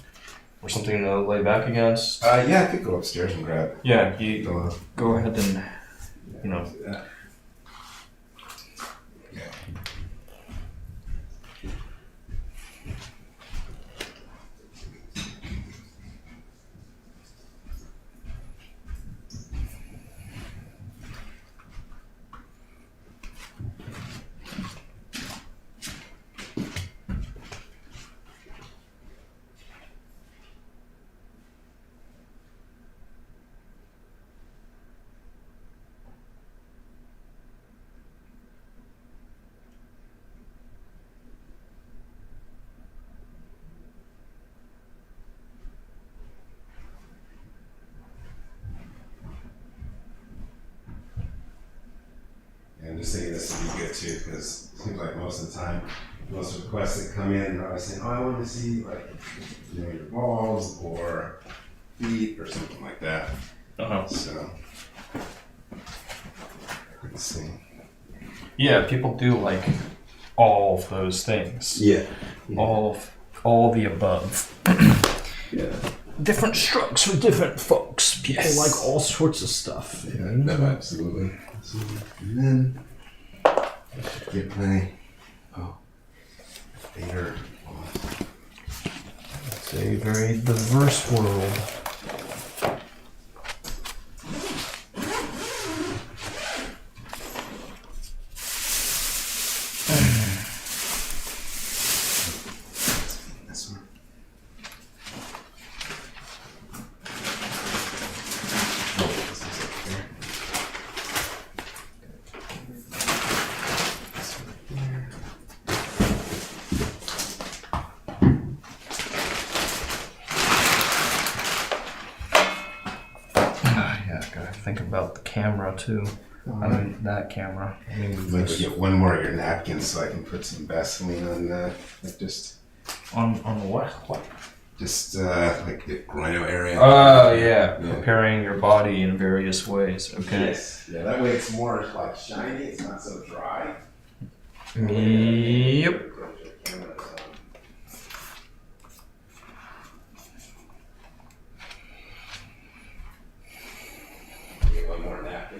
or something to lay back against. Yeah, I could go upstairs and grab. Yeah, you go ahead and, you know. Yeah. I'm just thinking this would be good too, because it seems like most of the time, most requests that come in are always saying, "Oh, I want to see like, your balls or feet or something like that." So let's see. Yeah, people do like all of those things. Yeah. All the above. Yeah. Different strokes for different folks. People Yes. like all sorts of stuff. Yeah. No, absolutely. And then get my fader. It's a very diverse world. This one. This one's up here. This one here. Yeah, gotta think about the camera too. I mean, that camera. I mean, Maybe get one more of your napkins so I can put some Vaseline on that. Like just on the what? What? like the groin area. Oh yeah, Yeah. preparing your body in various ways. Okay. Yes. Yeah, that way it's more like shiny, it's not so dry. Yep. Get one more napkin.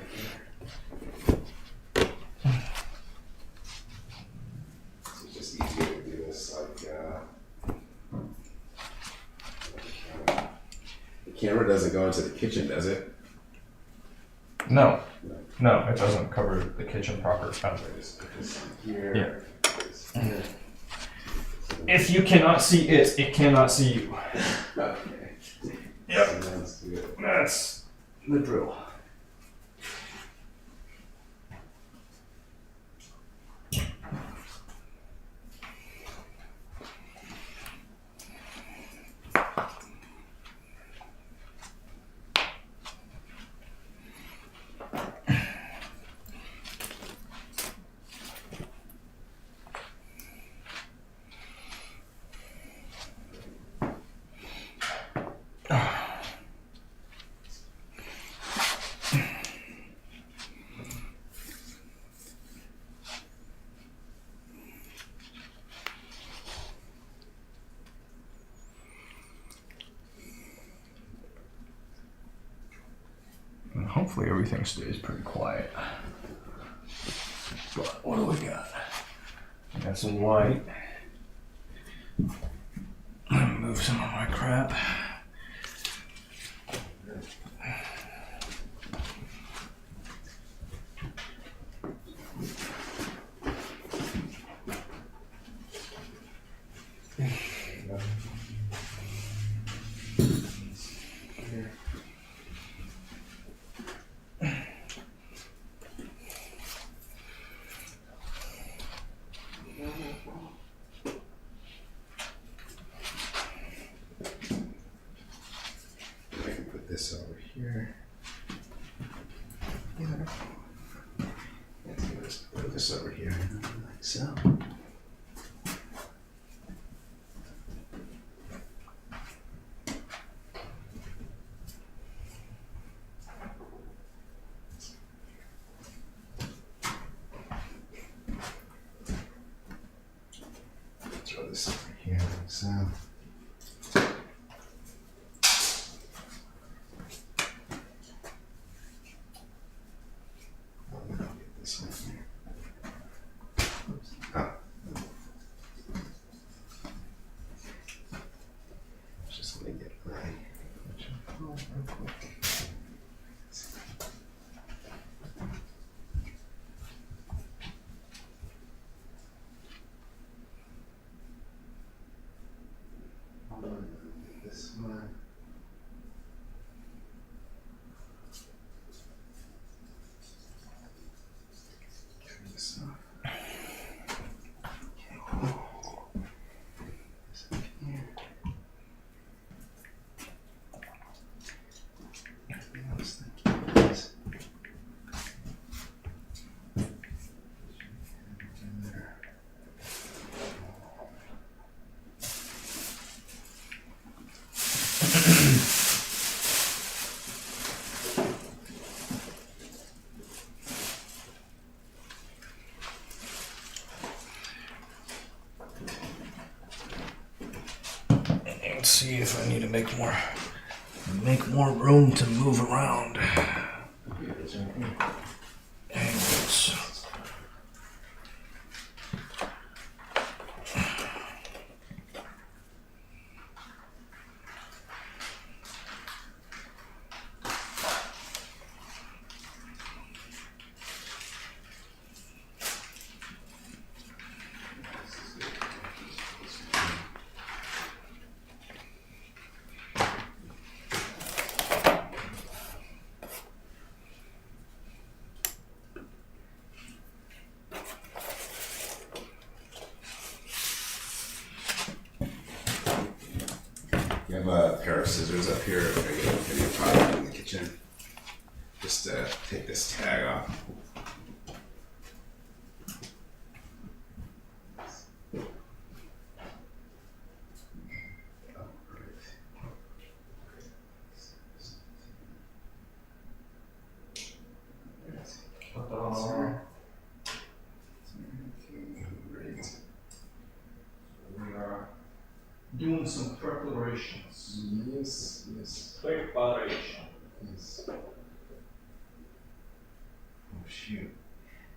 It's just easier to do this the camera doesn't go into the kitchen, does it? No, it doesn't cover the kitchen proper. Just put this in here. Yeah. This here. If you cannot see it, it cannot see you. Okay. Yep. Sounds good. That's the drill. hopefully everything stays pretty quiet. But what do we got? We got some light. Let me move some of my crap. I can put this over here. Yeah. Let's put this over here, like so. Throw this over here, like so. This one here. Oops. Oh. Just let me get my phone real quick. This one. Turn this off. Okay. This up here. Everything else like this. There. Let's see if I need to make more room to move around. Angles. You have a pair of scissors up here. I get a video product in the kitchen. Just take this tag off. Oh, Great. We are doing some preparations. Yes, yes, Preparation. yes. Oh shoot.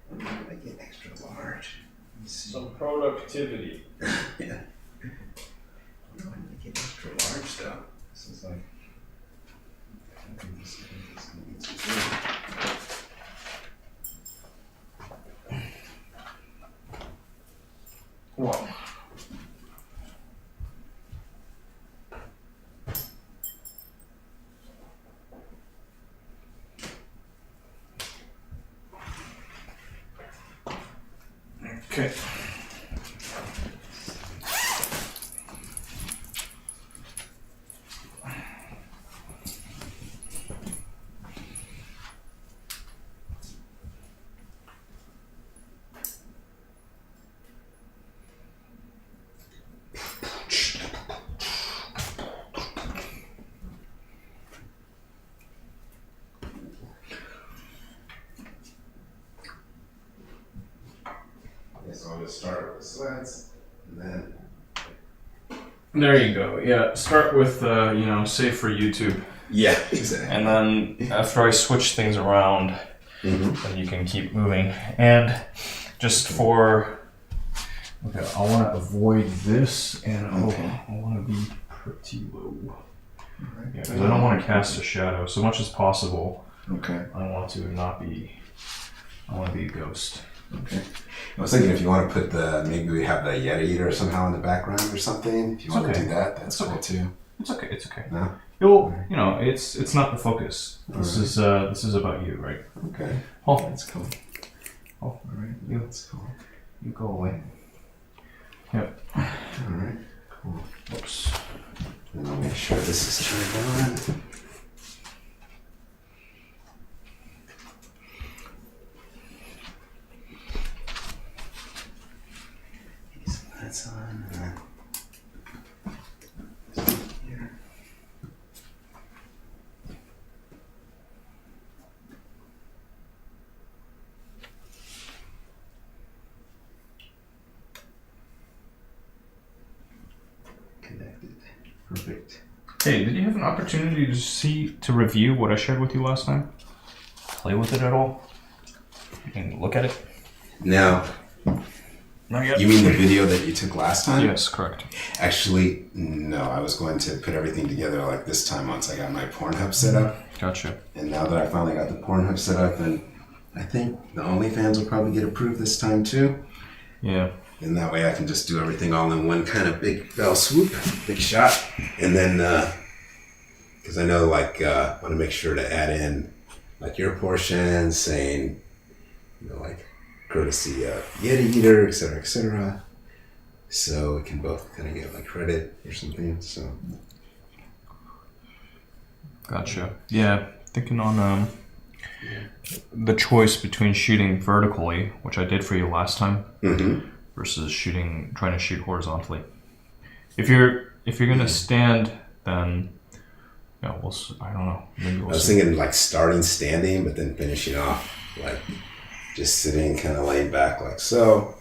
When did I get extra large? Let me see. Some productivity. Yeah. When did I get extra large though? This is like. I think this needs to be. Well, okay. So I'll just start with the sleds, and then There you go. Yeah, start with, say for YouTube, Yeah, exactly. And then after I switch things around, then you can keep moving. And just for, okay, I want to avoid this, and I want to be pretty low. Right. Yeah, because I don't want to cast a shadow. So much as possible, Okay. I want to not be, I want to be a ghost. Okay. I was thinking if you want to put maybe we have the Yeti Eater somehow in the background or something. If you want to do that, that's cool too. It's okay. It's okay. No? It's not the focus. This is about you, right? Okay. Oh, That's cool. oh, All right. That's cool. you go away. Yep. All right. Cool. Oops. And I'll make sure this is turned on. So that's on. Here. Connected. Perfect. Hey, did you have an opportunity to review what I shared with you last time? Play with it at all? You can look at it. Now, Not yet. you mean the video that you took last time? Yes, correct. Actually, no. I was going to put everything together like this time once I got my Pornhub set up. Gotcha. And now that I finally got the Pornhub set up, and I think the OnlyFans will probably get approved this time too. Yeah. And that way I can just do everything all in one kind of big fell swoop, big shot. And then, because I know, like, I want to make sure to add in, like, your portion, saying, you know, like, courtesy of Yeti Eater, et cetera, so we can both kind of get, like, credit or something, so. Gotcha. Yeah, thinking on the choice between shooting vertically, which I did for you last time, versus trying to shoot horizontally. If you're gonna stand, then yeah, I don't know. Maybe we'll I was see. thinking, like, starting standing, but then finishing off, like, just sitting kind of laying back like so.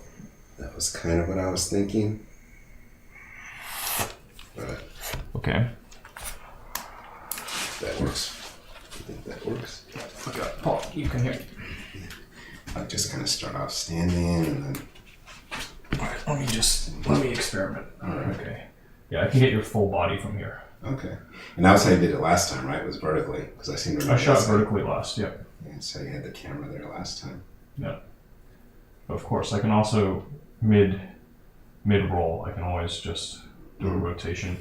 That was kind of what I was thinking. But Okay. that works. I think that works. Okay. Paul, you can hear. Like just kind of start off standing and then. Alright, let me experiment. Alright. Okay. Yeah, I can get your full body from here. Okay. And that was how you did it last time, right? It was vertically, because I seem to remember. I shot vertically last, yeah. Yeah, so you had the camera there last time. Yeah. But of course, I can also mid roll. I can always just do a rotation,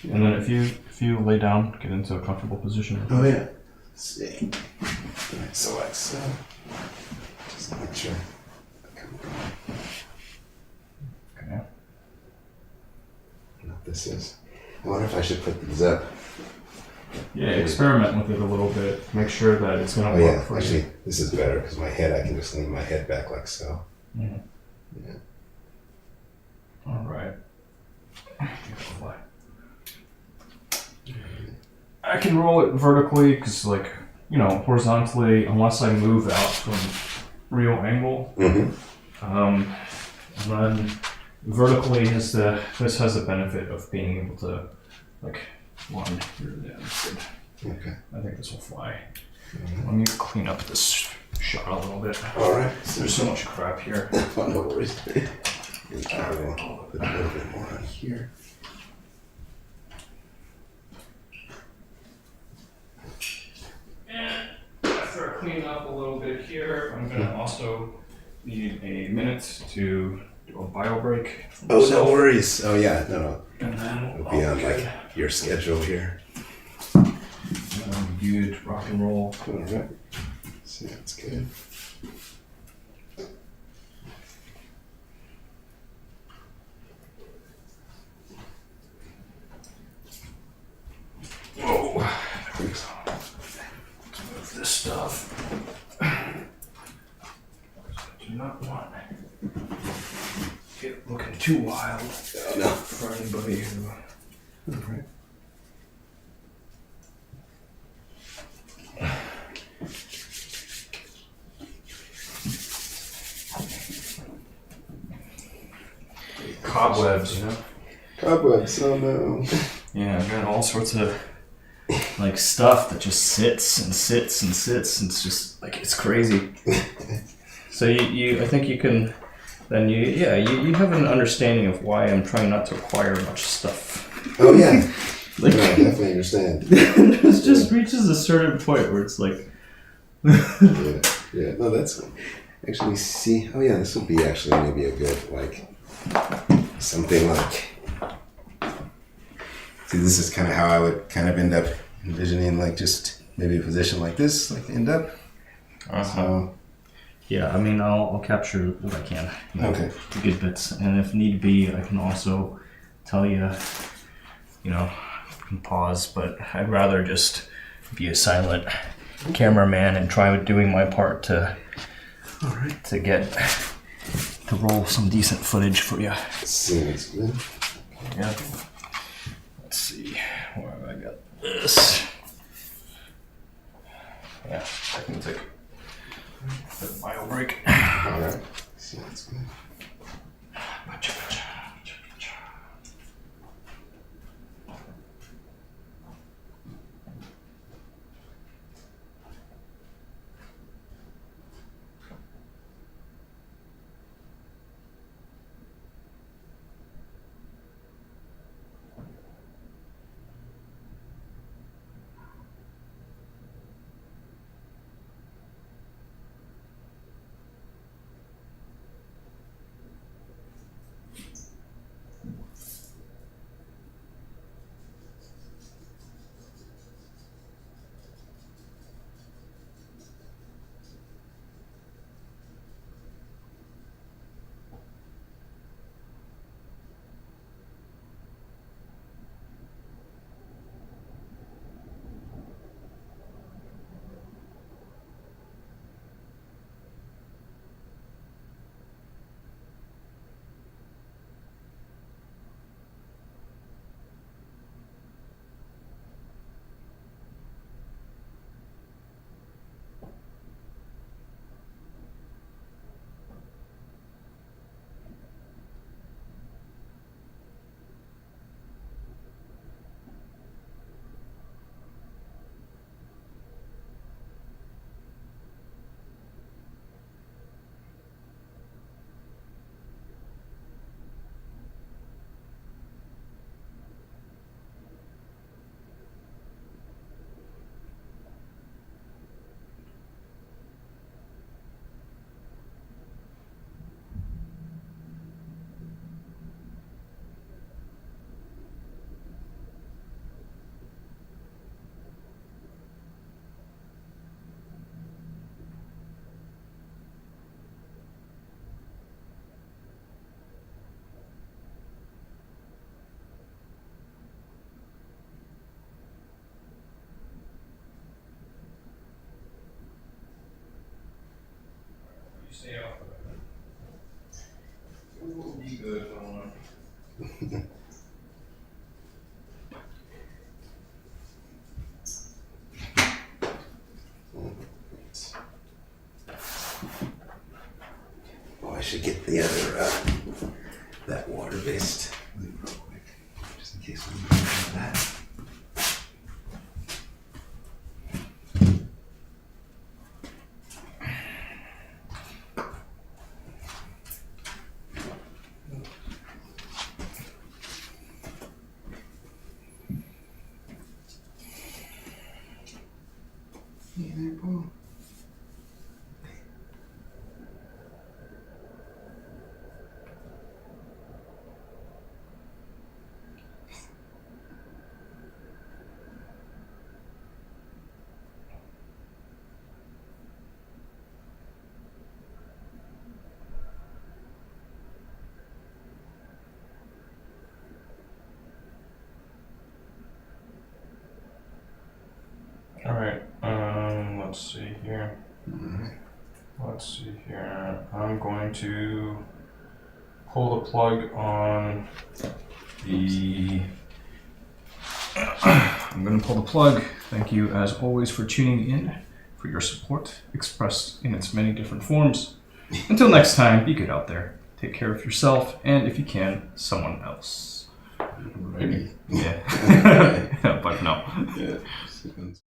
and then if you lay down, get into a comfortable position. Oh yeah. Let's see. Alright, so like so. Just make sure. Okay. What this is. I wonder if I should put these up. Yeah, experiment with it a little bit. Make sure that it's gonna Oh work yeah, for actually, you. this is better because my head, I can just lean my head back like so. Mhm. Yeah. All right. I can roll it vertically because, like, horizontally, unless I move out from real angle. Mm-hmm. And then vertically this has the benefit of being able to, like, one here and there. That's good. Okay. I think this will fly. Let me clean up this shot a little bit. All right. There's so much crap here. No worries. I will put a little bit more on here. And after I clean up a little bit here, I'm gonna also need a minute to do a bio break. Oh, no worries. Oh yeah, no. And then It'll be on like your schedule here. Good rock and roll. All right. See, that's good. Whoa. Let's move this stuff. I do not want it looking too wild No. for anybody who. All right. Cobwebs, you know? Cobwebs, oh no. Yeah, I've got all sorts of like stuff that just sits and sits and sits, and it's just like it's crazy. So you I think you can then you have an understanding of why I'm trying not to acquire much stuff. Oh yeah. Like, No, I definitely understand. it just reaches a certain point where it's like Yeah. No, that's actually see. Oh yeah, this would be actually maybe a good like something like. See, this is kind of how I would kind of end up envisioning like just maybe a position like this, like end up. So yeah, I mean I'll capture what I can. You know, okay. the good bits, and if need be, I can also tell you, you know, you can pause, but I'd rather just be a silent cameraman and try doing my part to to roll some decent footage for you. Sounds good. Yeah. Let's see where have I got this. Yeah, I can take a bio break. All right. Sounds good. Stay off of it. It will be good for one. Oh, I should get the other that water-based real quick, just in case we need that. Yeah, bro. All right. Let's see here. Let's see here. I'm going to pull the plug on the. I'm going to pull the plug. Thank you, as always, for tuning in, for your support, expressed in its many different forms. Until next time, be good out there. Take care of yourself, and if you can, someone else. Ready. Yeah. Bye for now. Yeah. Depends.